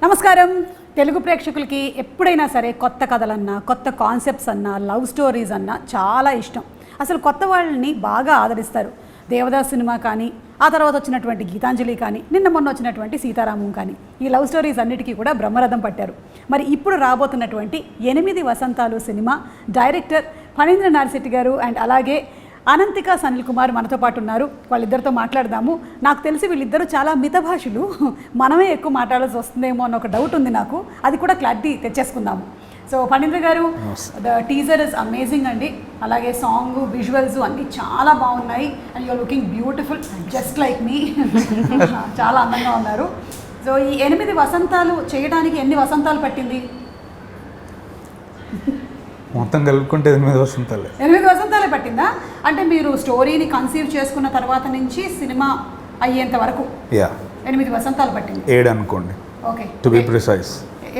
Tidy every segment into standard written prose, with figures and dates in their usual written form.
నమస్కారం తెలుగు ప్రేక్షకులకి ఎప్పుడైనా సరే కొత్త కథలన్నా కొత్త కాన్సెప్ట్స్ అన్నా లవ్ స్టోరీస్ అన్నా చాలా ఇష్టం. అసలు కొత్త వాళ్ళని బాగా ఆదరిస్తారు. దేవదాస్ సినిమా కానీ ఆ తర్వాత వచ్చినటువంటి గీతాంజలి కానీ నిన్న మొన్న వచ్చినటువంటి సీతారామం కానీ ఈ లవ్ స్టోరీస్ అన్నిటికీ కూడా బ్రహ్మరథం పట్టారు. మరి ఇప్పుడు రాబోతున్నటువంటి 8 వసంతాలు సినిమా డైరెక్టర్ ఫణీంద్ర నారిశెట్టి గారు అండ్ అలాగే అనంతిక సనిల్ కుమార్ మనతో పాటు ఉన్నారు. వాళ్ళిద్దరితో మాట్లాడదాము. నాకు తెలిసి వీళ్ళిద్దరూ చాలా మితభాషులు, మనమే ఎక్కువ మాట్లాడాల్సి వస్తుందేమో అన్న ఒక డౌట్ ఉంది నాకు. అది కూడా క్లారిటీ తెచ్చేసుకుందాము. సో ఫణీంద్ర గారు, ద టీజర్ ఇస్ అమేజింగ్ అండి. అలాగే సాంగ్ విజువల్స్ అన్నీ చాలా బాగున్నాయి. And you're looking beautiful just like me. చాలా అందంగా ఉన్నారు. సో ఈ 8 వసంతాలు చేయడానికి ఎన్ని వసంతాలు పట్టింది? మొత్తం కలుపుకుంటే 8 వసంతాలే. 8 వసంతాలే పట్టిందా? అంటే మీరు స్టోరీని కన్సీవ్ చేసుకున్న తర్వాత నుంచి సినిమా అయ్యేంత వరకు 8 వసంతాలు పట్టింది. 7 అనుకోండి. ఓకే, టు బి ప్రిసైజ్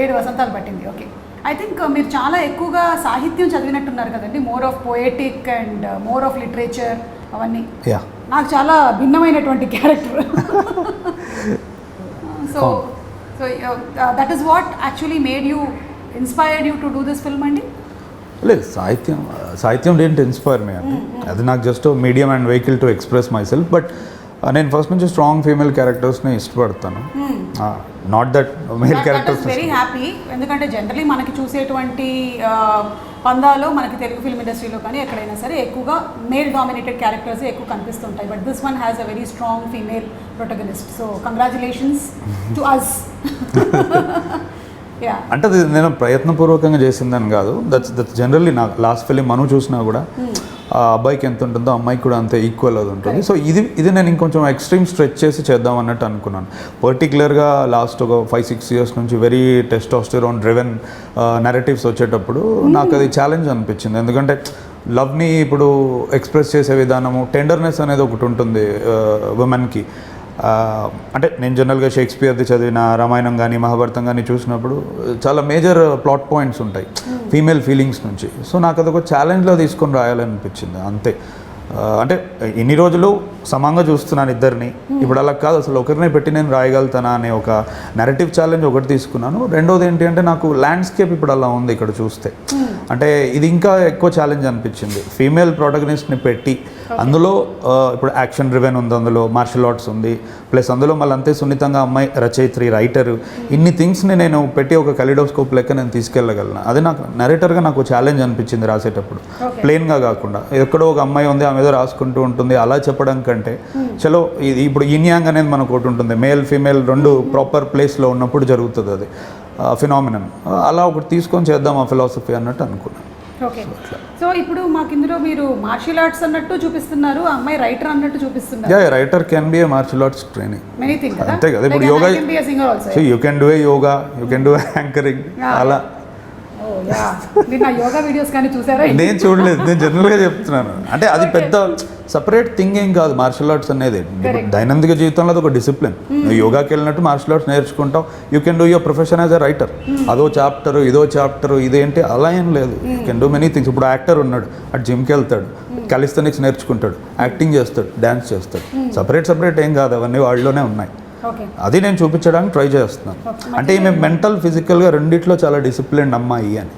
7 వసంతాలు పట్టింది. ఓకే, ఐ థింక్ మీరు చాలా ఎక్కువగా సాహిత్యం చదివినట్టున్నారు కదండి. More of poetic and more of literature అవన్నీ. నాకు చాలా భిన్నమైనటువంటి character. So so that is what actually made you inspired you to do this film అండి? లేదు, సాహిత్యం డెంట్ ఇన్స్పైర్ మీ అండి. అది నాకు just medium and vehicle to express myself. But నేను ఫస్ట్ నుంచి స్ట్రాంగ్ ఫీమేల్ క్యారెక్టర్స్ని ఇష్టపడతాను. Not that male characters. Very happy. ఎందుకంటే జనరలీ మనకి చూసేటువంటి పందాలో మనకి తెలుగు ఫిల్మ్ ఇండస్ట్రీలో కానీ ఎక్కడైనా సరే ఎక్కువగా మేల్ డామినేటెడ్ క్యారెక్టర్స్ ఎక్కువ కనిపిస్తుంటాయి. But this one has a very strong female protagonist. So congratulations to us. అంటే అది నేను ప్రయత్నపూర్వకంగా చేసిందని కాదు. దట్స్ జనరల్లీ నాకు లాస్ట్ ఫిలిం మనం చూసినా కూడా ఆ అబ్బాయికి ఎంత ఉంటుందో అమ్మాయికి కూడా అంతే ఈక్వల్ అది ఉంటుంది. సో ఇది నేను ఇంకొంచెం ఎక్స్ట్రీమ్ స్ట్రెచ్ చేసి చేద్దాం అన్నట్టు అనుకున్నాను. పర్టికులర్గా లాస్ట్ ఒక 5-6 ఇయర్స్ నుంచి వెరీ టెస్టోస్టెరాన్ డ్రివెన్ నెరేటివ్స్ వచ్చేటప్పుడు నాకు అది ఛాలెంజ్ అనిపించింది. ఎందుకంటే లవ్ని ఇప్పుడు ఎక్స్ప్రెస్ చేసే విధానము, టెండర్నెస్ అనేది ఒకటి ఉంటుంది ఉమెన్కి. అంటే నేను జనరల్గా షేక్స్పియర్ది చదివిన రామాయణం కానీ మహాభారతం కానీ చూసినప్పుడు చాలా మేజర్ ప్లాట్ పాయింట్స్ ఉంటాయి ఫీమేల్ ఫీలింగ్స్ నుంచి. సో నాకు అదొక ఛాలెంజ్లో తీసుకొని రాయాలనిపించింది అంతే. అంటే ఇన్ని రోజులు సమంగా చూస్తున్నాను ఇద్దరిని, ఇప్పుడు అలా కాదు, అసలు ఒకరినే పెట్టి నేను రాయగలుగుతానా అనే ఒక నెరేటివ్ ఛాలెంజ్ ఒకటి తీసుకున్నాను. రెండోది ఏంటి అంటే నాకు ల్యాండ్స్కేప్ ఇప్పుడు అలా ఉంది ఇక్కడ చూస్తే. అంటే ఇది ఇంకా ఎక్కువ ఛాలెంజ్ అనిపించింది. ఫీమేల్ ప్రొటగనిస్ట్ని పెట్టి అందులో ఇప్పుడు యాక్షన్ డ్రివెన్ ఉంది, అందులో మార్షల్ ఆర్ట్స్ ఉంది, ప్లస్ అందులో మళ్ళీ అంతే సున్నితంగా అమ్మాయి రచయిత్రి, రైటరు, ఇన్ని థింగ్స్ని నేను పెట్టి ఒక కలిడోస్కోప్ లెక్క నేను తీసుకెళ్ళగలను. అది నాకు నెరేటర్గా నాకు ఛాలెంజ్ అనిపించింది రాసేటప్పుడు. ప్లెయిన్గా కాకుండా ఎక్కడో ఒక అమ్మాయి ఉంది ఆమె ఏదో రాసుకుంటూ ఉంటుంది అలా చెప్పడం కంటే చలో ఇది ఇప్పుడు ఇన్యాంగ్ అనేది మనకు ఒకటి ఉంటుంది, మేల్ ఫీమేల్ రెండు ప్రాపర్ ప్లేస్లో ఉన్నప్పుడు జరుగుతుంది అది ఫినామినన్. అలా ఒకటి తీసుకొని చేద్దాం ఆ ఫిలాసఫీ అన్నట్టు అనుకున్నాను. ఓకే, సో ఇప్పుడు మాకు ఇందులో మీరు మార్షల్ ఆర్ట్స్ అన్నట్టు చూపిస్తున్నారు, అమ్మాయి రైటర్ అన్నట్టు చూపిస్తున్నారు. Writer can be a martial arts training. అంతే కదా. ఇప్పుడు yoga, you can do a yoga, you can do anchoring అలా. యోగా వీడియోస్ కానీ చూసారా? నేను చూడలేదు, నేను జనరల్గా చెప్తున్నాను. అంటే అది పెద్ద సపరేట్ థింగ్ ఏం కాదు మార్షల్ ఆర్ట్స్ అనేది. దైనందిక జీవితంలో అది ఒక డిసిప్లిన్. నువ్వు యోగాకి వెళ్ళినట్టు మార్షల్ ఆర్ట్స్ నేర్చుకుంటావు. You can do your profession as a writer. అదో చాప్టరు ఇదో చాప్టరు ఇదేంటి అలా ఏం లేదు. You can do many things. ఇప్పుడు యాక్టర్ ఉన్నాడు, అటు జిమ్కి వెళ్తాడు, కాలిస్థెనిక్స్ నేర్చుకుంటాడు, యాక్టింగ్ చేస్తాడు, డ్యాన్స్ చేస్తాడు. సపరేట్ ఏం కాదు, అవన్నీ వాళ్ళలోనే ఉన్నాయి. అది నేను చూపించడానికి ట్రై చేస్తున్నాను. అంటే ఈమె మెంటల్ ఫిజికల్గా రెండిట్లో చాలా డిసిప్లిన్ అమ్మాయి అని.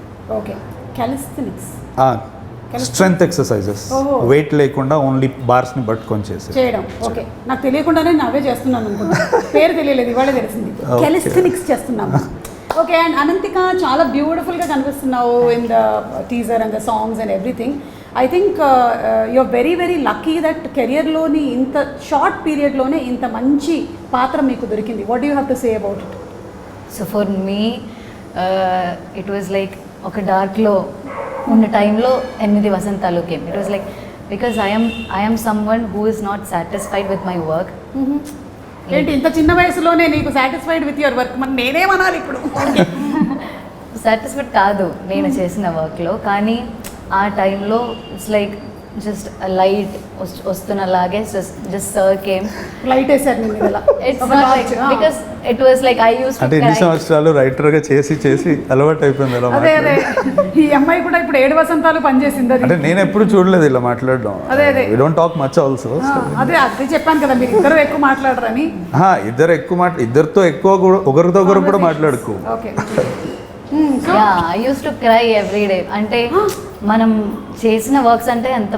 స్ట్రెంగ్త్ ఎక్సర్సైజెస్, వెయిట్ లేకుండా ఓన్లీ బార్స్ని పట్టుకొని చేయడం. ఓకే, నాకు తెలియకుండానే నావే చేస్తున్నాను అనుకుంటా, పేరు తెలియలేదు, ఇవాళ తెలిసింది. కాలిస్థెనిక్స్ చేస్తున్నాము. ఓకే, అండ్ అనంతిక చాలా బ్యూటిఫుల్గా కనిపిస్తున్నావు in the teaser and the songs and everything. I think you're very lucky that కెరియర్లోని ఇంత షార్ట్ పీరియడ్లోనే ఇంత మంచి పాత్ర మీకు దొరికింది. What you have to say about it? So for me it was like ఒక డార్క్లో ఉన్న టైంలో 8 Vasantalu came. It was like because I'm someone who is not satisfied with my work. ఏంటి ఇంత చిన్న వయసులోనే నీకు సాటిస్ఫైడ్ విత్ యువర్ వర్క్? మరి నేనేమనాలి ఇప్పుడు? సాటిస్ఫైడ్ కాదు నేను చేసిన వర్క్లో, కానీ ఆ టైంలో ఇట్స్ లైక్ జస్ట్ లైట్ వస్తున్నలాగే జస్ట్ సర్ కేమ్. లైట్ వేసారు నేను ఇలా it's not like because it was like I use to అంటే ఎన్ని సంవత్సరాలు రైటర్గా చేసి అలవాటు అయిపోయింది ఇలా అదే అదే ఈ అమ్మాయి కూడా ఇప్పుడు 7 వసంతాలు పనిచేసింది అది. అంటే నేను ఎప్పుడు చూడలేదు ఇలా మాట్లాడడం. అదే అదే we don't talk much also. అదే అది చెప్పాను కదా మీరు ఇద్దరు ఎక్కువ మాట్లాడరని. ఇద్దరితో ఎక్కువ కూడా ఒకరితో ఒకరు కూడా మాట్లాడుకో. Okay yeah I use to cry every day. అంటే మనం చేసిన వర్క్స్ అంటే అంత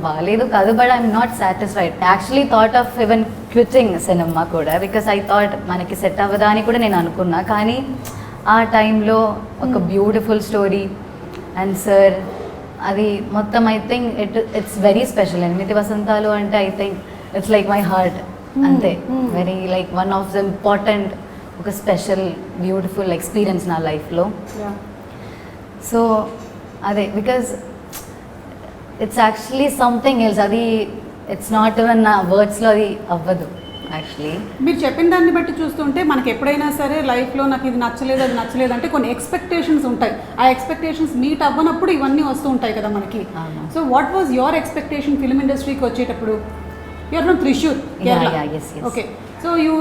బాగాలేదు కాదు, but I'm not satisfied. Actually thought of even quitting cinema కూడా, బికాస్ ఐ థాట్ మనకి సెట్ అవ్వదా అని కూడా నేను అనుకున్నా. కానీ ఆ టైంలో ఒక బ్యూటిఫుల్ స్టోరీ అండ్ సార్ అది మొత్తం I think it's very special. 8 Vasantalu అంటే I think it's like my heart అంతే. Very like one of the important ఒక స్పెషల్ బ్యూటిఫుల్ ఎక్స్పీరియన్స్ నా లైఫ్లో. సో అదే because it's actually something else. అది ఇట్స్ నాట్ ఈవెన్ నా వర్డ్స్లో అది అవ్వదు యాక్చువల్లీ. మీరు చెప్పిన దాన్ని బట్టి చూస్తుంటే మనకి ఎప్పుడైనా సరే లైఫ్లో నాకు ఇది నచ్చలేదు అది నచ్చలేదు అంటే కొన్ని ఎక్స్పెక్టేషన్స్ ఉంటాయి. ఆ ఎక్స్పెక్టేషన్స్ మీట్ అవ్వనప్పుడు ఇవన్నీ వస్తూ ఉంటాయి కదా మనకి. So what was your expectation film ఇండస్ట్రీకి వచ్చేటప్పుడు? You're from Thrissur, Kerala. Okay, so you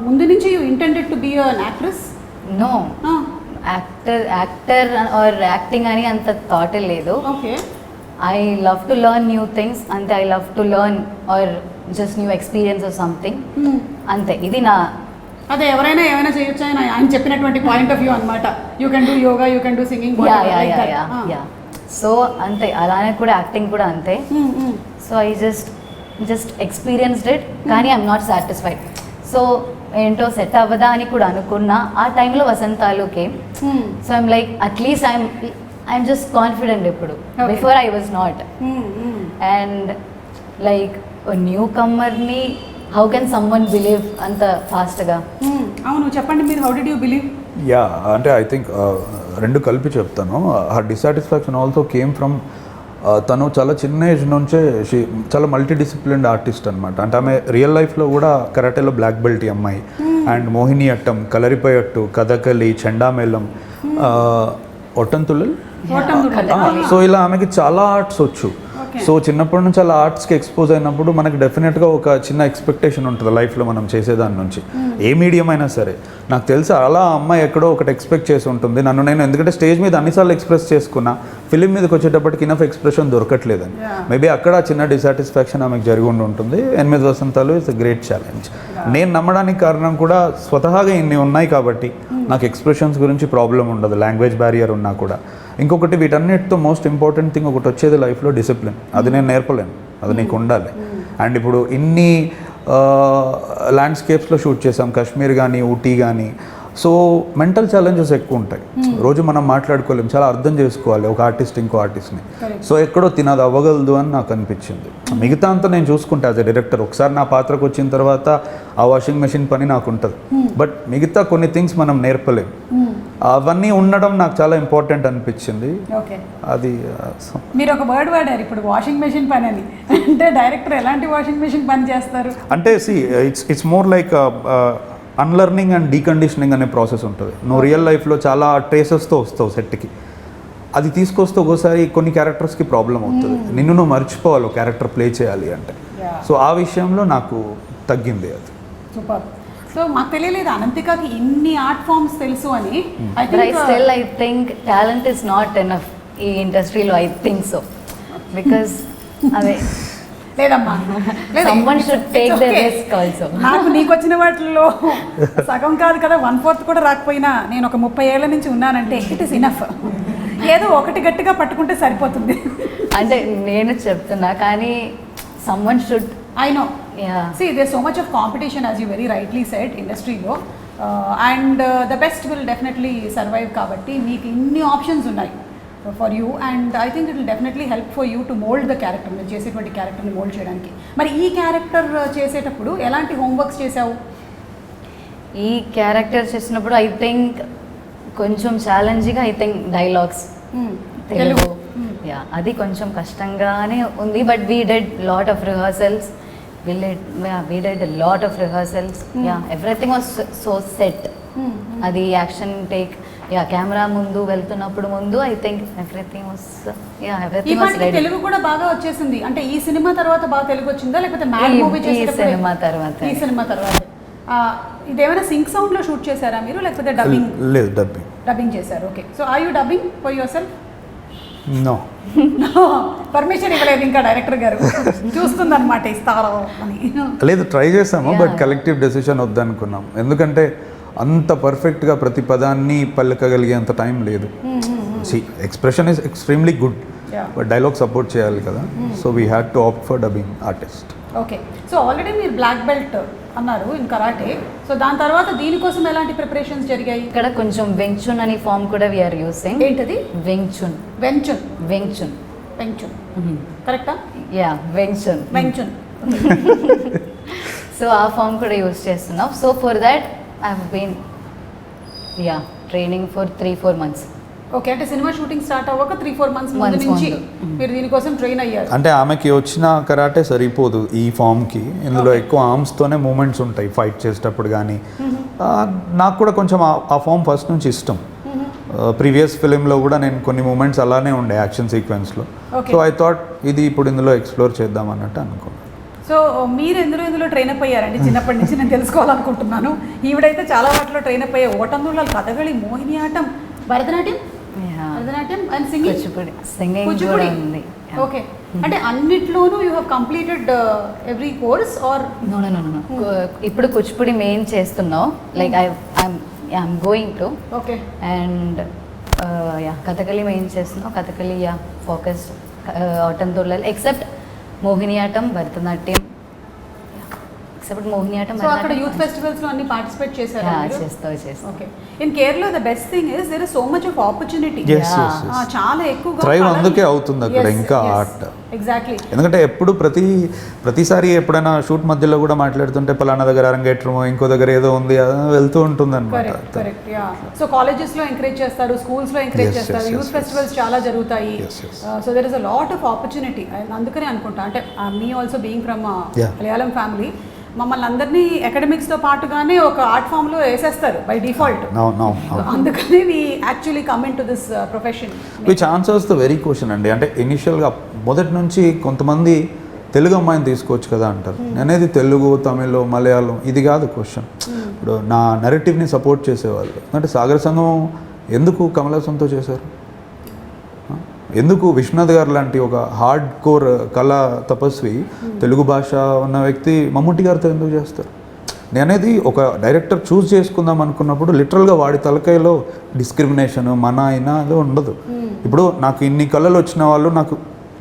ముందు నుంచి you intended to be an actress? No, actor or acting అని అంత థాట్ లేదు. Okay, I love to learn new things అంతే. I love to learn or just new experience or something అంతే. ఇది నా అదే ఎవరైనా ఏమైనా చేయొచ్చు అని ఆయన చెప్పినటువంటి పాయింట్ ఆఫ్ వ్యూ అనమాట. You can do yoga, you can do singing. So అంతే, అలానే కూడా యాక్టింగ్ కూడా అంతే. So I just experienced it, కానీ ఐఎమ్ నాట్ సాటిస్ఫైడ్. సో ఏంటో సెట్ అవ్వదా అని కూడా అనుకున్నా. ఆ టైంలో Vasanthalu came. So I'm like at least I'm just confident ఇప్పుడు. Before I was not. And like న్యూ కమ్మర్ని హౌ కెన్ సమ్వన్ బిలీవ్ అంత ఫాస్ట్గా? అవును, చెప్పండి మీరు. How did you believe? Yeah, అంటే ఐ థింక్ రెండు కలిపి చెప్తాను. Her dissatisfaction also came from తను చాలా చిన్న ఏజ్ నుంచే చాలా మల్టీ డిసిప్లిన్డ్ ఆర్టిస్ట్ అనమాట. అంటే ఆమె రియల్ లైఫ్లో కూడా కరాటేలో బ్లాక్ బెల్ట్ అమ్మాయి. అండ్ మోహిని అట్టం, కలరిపయట్టు, కథకలి, చెండామేళం, ఒట్టంతులల్. సో ఇలా ఆమెకి చాలా ఆర్ట్స్ వచ్చు. సో చిన్నప్పటి నుంచి అలా ఆర్ట్స్కి ఎక్స్పోజ్ అయినప్పుడు మనకి డెఫినెట్గా ఒక చిన్న ఎక్స్పెక్టేషన్ ఉంటుంది లైఫ్లో మనం చేసేదాని నుంచి, ఏ మీడియం అయినా సరే. నాకు తెలిసి అలా అమ్మాయి ఎక్కడో ఒకటి ఎక్స్పెక్ట్ చేసి ఉంటుంది నన్ను నేను, ఎందుకంటే స్టేజ్ మీద అన్నిసార్లు ఎక్స్ప్రెస్ చేసుకున్నా, ఫిలిం మీదకి వచ్చేటప్పటికి ఇనఫ్ ఎక్స్ప్రెషన్ దొరకట్లేదని. మేబీ అక్కడ చిన్న డిసాటిస్ఫాక్షన్ ఆమెకు జరిగి ఉంటుంది. 8 వసంతాలు ఇట్స్ ఎ గ్రేట్ ఛాలెంజ్. నేను నమ్మడానికి కారణం కూడా స్వతహాగా ఇన్ని ఉన్నాయి కాబట్టి నాకు ఎక్స్ప్రెషన్స్ గురించి ప్రాబ్లం ఉండదు, లాంగ్వేజ్ బ్యారియర్ ఉన్నా కూడా. ఇంకొకటి వీటన్నిటితో మోస్ట్ ఇంపార్టెంట్ థింగ్ ఒకటి వచ్చేది లైఫ్లో డిసిప్లిన్. అది నేను నేర్పలేను, అది నీకు ఉండాలి. అండ్ ఇప్పుడు ఇన్ని ల్యాండ్స్కేప్స్లో షూట్ చేసాం, కాశ్మీర్ కానీ ఊటీ కానీ. సో మెంటల్ ఛాలెంజెస్ ఎక్కువ ఉంటాయి. రోజు మనం మాట్లాడుకోలేం, చాలా అర్థం చేసుకోవాలి ఒక ఆర్టిస్ట్ ఇంకో ఆర్టిస్ట్ని. సో ఎక్కడో తినది అవ్వగలదు అని నాకు అనిపించింది. మిగతా అంతా నేను చూసుకుంటా యాజ్ ఎ డైరెక్టర్. ఒకసారి నా పాత్రకు వచ్చిన తర్వాత ఆ వాషింగ్ మెషిన్ పని నాకు ఉంటుంది. బట్ మిగతా కొన్ని థింగ్స్ మనం నేర్పలేం. అవన్నీ ఉండడం నాకు చాలా ఇంపార్టెంట్ అనిపించింది. అది మీరు ఒక వర్డ్ వాడారు ఇప్పుడు, వాషింగ్ మెషిన్ పని అని. అంటే డైరెక్టర్ ఎలాంటి వాషింగ్ మెషిన్ పని చేస్తారు అంటే it's more like unlearning and deconditioning అనే ప్రాసెస్ ఉంటుంది. నువ్వు రియల్ లైఫ్లో చాలా ట్రేసెస్తో వస్తావు సెట్కి, అది తీసుకొస్తే ఒక్కోసారి కొన్ని క్యారెక్టర్స్కి ప్రాబ్లం అవుతుంది. నిన్ను నువ్వు మర్చిపోవాలి ఒక క్యారెక్టర్ ప్లే చేయాలి అంటే. సో ఆ విషయంలో నాకు తగ్గింది అది. సూపర్. సో మాకు తెలియలేదు అనంతికకి ఇన్ని ఆర్ట్ ఫామ్స్ తెలుసు అని. I think talent is not enough ఈ ఇండస్ట్రీలో. ఐ థింక్ సో, బికాస్ అదే లేదమ్మా, someone should take the risk also. నాకు నీకు వచ్చిన వాటిల్లో సగం కాదు కదా, 1/4 కూడా రాకపోయినా నేను ఒక 30 ఏళ్ల నుంచి ఉన్నానంటే ఇట్ ఈస్ ఇనఫ్. ఏదో ఒకటి గట్టిగా పట్టుకుంటే సరిపోతుంది. అంటే నేను చెప్తున్నా, కానీ someone should. I know. Yeah. See, there's so much of competition, as you very rightly said, industry-లో. And the best will definitely survive కాబట్టి మీకు ఇన్ని ఆప్షన్స్ ఉన్నాయి for you, and I think it will definitely help for you to mold the character. మీరు చేసేటువంటి క్యారెక్టర్ని mould చేయడానికి. మరి ఈ క్యారెక్టర్ చేసేటప్పుడు ఎలాంటి హోంవర్క్స్ చేసావు? ఈ క్యారెక్టర్ చేసినప్పుడు ఐ థింక్ కొంచెం challenging. I think dialogues Telugu, yeah, అది కొంచెం కష్టంగానే ఉంది. But we did lot of rehearsals. we did a lot of rehearsals. Yeah, everything was so set. అది యాక్షన్ టేక్ యా కెమెరా ముందు వెళ్తున్నప్పుడు ముందు I think everything was yeah ఈ everything was పాటికి రెడీ. తెలుగు కూడా బాగా వచ్చేసింది. అంటే ఈ సినిమా తర్వాత బాగా తెలుగు వచ్చిందా లేకపోతే మ్యాడ్ మూవీ ఈ చేసేటప్పుడు? సినిమా తర్వాత. ఈ సినిమా తర్వాత. ఇదేమైనా సింక్ సౌండ్ లో షూట్ చేశారా మీరు లేకపోతే డబ్బింగ్? లేదు, డబ్బింగ్. డబ్బింగ్ చేశారు. Okay. So are you dubbing for yourself? No, permission ఇవ్వలేదు ఇంకా డైరెక్టర్ గారు. చూస్తుందన్నమాట ఇస్తారో అని. లేదు, ట్రై చేసాము, Yeah. బట్ కలెక్టివ్ డెసిషన్ వద్దనుకున్నాం. ఎందుకంటే అంత పర్ఫెక్ట్గా ప్రతి పదాన్ని పలకగలిగేంత టైం లేదు. Expression is extremely good, Yeah. But dialogue support చేయాలి కదా. So we had to opt for dubbing artist. Okay. So already మీరు బ్లాక్ బెల్ట్ అన్నారు ఇన్ కరాటే. సో దాని తర్వాత దీనికోసం ఎలాంటి ప్రిపరేషన్స్ జరిగాయి? ఇక్కడ కొంచెం వెంగ్చున్ అని ఫామ్ కూడా వి ఆర్ యూజింగ్. ఏంటది? వెంగ్చున్. వెంచున్. వెంగ్చున్. వెంచున్ కరెక్టా? Yeah Wing Chun. వెంచున్. సో ఆ ఫామ్ కూడా యూజ్ చేస్తున్నాం. So for that I have been yeah training for 3-4 months. Okay. అంటే సినిమా షూటింగ్ స్టార్ట్ అవ్వక 3-4 months ముందు Months నుంచి ముందు. మీరు దీనికోసం ట్రైన్ అయ్యారు. అంటే ఆమెకి వచ్చిన కరాటే సరిపోదు ఈ ఫామ్కి. ఇందులో Okay. ఎక్కువ ఆర్మ్స్తోనే మూమెంట్స్ ఉంటాయి ఫైట్ చేసేటప్పుడు కానీ. నాకు కూడా కొంచెం ఆ ఫామ్ ఫస్ట్ నుంచి ఇష్టం. ప్రీవియస్ ఫిలింలో కూడా నేను కొన్ని మూమెంట్స్ అలానే ఉండే యాక్షన్ సీక్వెన్స్లో. Okay. సో ఐ థాట్ ఇది ఇప్పుడు ఇందులో ఎక్స్ప్లోర్ చేద్దాం అన్నట్టు అనుకున్నాను. సో మీరు ఎందులో ట్రైన్ అప్ అయ్యారండి? చిన్నప్పటి నుంచి నేను తెలుసుకోవాలనుకుంటున్నాను. ఈవిడైతే చాలా వాటిలో ట్రైన్ అప్ అయ్యారు. Ottamthullal, Kathakali, Mohiniyattam, Bharatanatyam, Bharatanatyam and singing. Kuchipudi singing కూడా ఉంది. ఓకే. అంటే అన్నిట్లోనూ you have completed every course or? No no no no. ఇప్పుడు కూచిపూడి మెయిన్ చేస్తున్నాం. Like I'm going to. Okay. And yeah Kathakali main చేస్తున్నాం. Kathakali yeah focus Ottamthullal except Mohiniyattam, Bharatanatyam. Except Mohiniyattam, so అక్కడ youth festivals లో అన్ని పార్టిసిపేట్ చేశారా మీరు? చేస్తాం. Okay. In Kerala the best thing is there is so much of opportunity. Yes, yes, yes. చాలా ఎక్కువగా Thrive అందుకే అవుతుంది అక్కడ ఇంకా art. ఎగ్జాక్ట్లీ. ఎందుకంటే ఎప్పుడు ప్రతిసారి ఎప్పుడైనా షూట్ మధ్యలో కూడా మాట్లాడుతుంటే పలానా దగ్గర అరంగేట్రమో ఇంకో దగ్గర ఏదో ఉంది వెళ్తూ ఉంటుంది అనమాట. కరెక్ట్. యా. సో కాలేజెస్ లో ఎంకరేజ్ చేస్తారు, స్కూల్స్ లో ఎంకరేజ్ Yes, చేస్తారు, yes, యూత్ yes, ఫెస్టివల్స్ చాలా జరుగుతాయి. Yes, yes. So there is a lot of opportunity. అందుకనే అనుకుంటా, అంటే me also being from Yeah. Malayalam family, మమ్మల్ని అందరినీ అకాడమిక్స్తో పాటుగానే ఒక ఆర్ట్ ఫామ్లో వేసేస్తారు బై డిఫాల్ట్. No. అందుకని we actually come into this profession. Which answers the very question అండి. అంటే ఇనిషియల్గా మొదటి నుంచి కొంతమంది తెలుగు అమ్మాయిని తీసుకోవచ్చు కదా అంటారు. అనేది తెలుగు, తమిళ్, మలయాళం ఇది కాదు క్వశ్చన్. ఇప్పుడు నా నెరేటివ్ని సపోర్ట్ చేసేవాళ్ళు. అంటే సాగర సంగమం ఎందుకు కమల్ హాసన్తో చేశారు? ఎందుకు విశ్వనాథ్ గారు లాంటి ఒక హార్డ్ కోర్ కళా తపస్వి, తెలుగు భాష ఉన్న వ్యక్తి మమ్ముట్టి గారితో ఎందుకు చేస్తారు? నేనేది ఒక డైరెక్టర్ చూస్ చేసుకుందాం అనుకున్నప్పుడు లిటరల్గా వాడి తలకాయలో డిస్క్రిమినేషన్ మన అయినా అది ఉండదు. ఇప్పుడు నాకు ఇన్ని కళలు వచ్చిన వాళ్ళు నాకు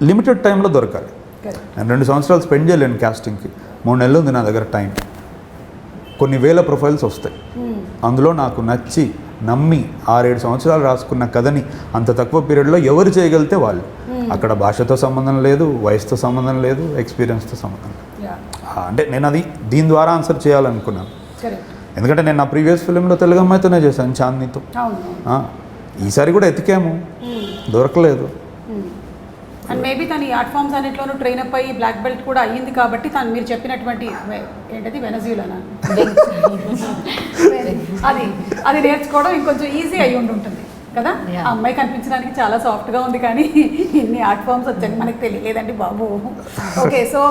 లిమిటెడ్ టైంలో దొరకాలి. నేను 2 సంవత్సరాలు స్పెండ్ చేయలేను క్యాస్టింగ్కి. 3 నెలలు ఉంది నా దగ్గర టైం. కొన్ని వేల ప్రొఫైల్స్ వస్తాయి. అందులో నాకు నచ్చి నమ్మి 6-7 సంవత్సరాలు రాసుకున్న కథని అంత తక్కువ పీరియడ్లో ఎవరు చేయగలిగితే వాళ్ళు. అక్కడ భాషతో సంబంధం లేదు, వయసుతో సంబంధం లేదు, ఎక్స్పీరియన్స్తో సంబంధం లేదు. అంటే నేను అది దీని ద్వారా ఆన్సర్ చేయాలనుకున్నాను. ఎందుకంటే నేను నా ప్రీవియస్ ఫిలింలో తెలుగు అమ్మాయితోనే చేశాను, చాందినితో. ఈసారి కూడా ఎతికాము, దొరకలేదు. అండ్ మేబీ తను ఈ ఆర్ట్ ఫామ్స్ అన్నింటిలోనూ ట్రైన్ అప్ అయ్యి బ్లాక్ బెల్ట్ కూడా అయ్యింది కాబట్టి తను మీరు చెప్పినటువంటి ఏంటది వెనజులానా అది నేర్చుకోవడం ఇంకొంచెం ఈజీ అయ్యి ఉంటుంది కదా. ఆ అమ్మాయి కనిపించడానికి చాలా సాఫ్ట్గా ఉంది కానీ ఇన్ని ఆర్ట్ ఫామ్స్ వచ్చాయి మనకు తెలియలేదండి బాబు. ఓకే. సో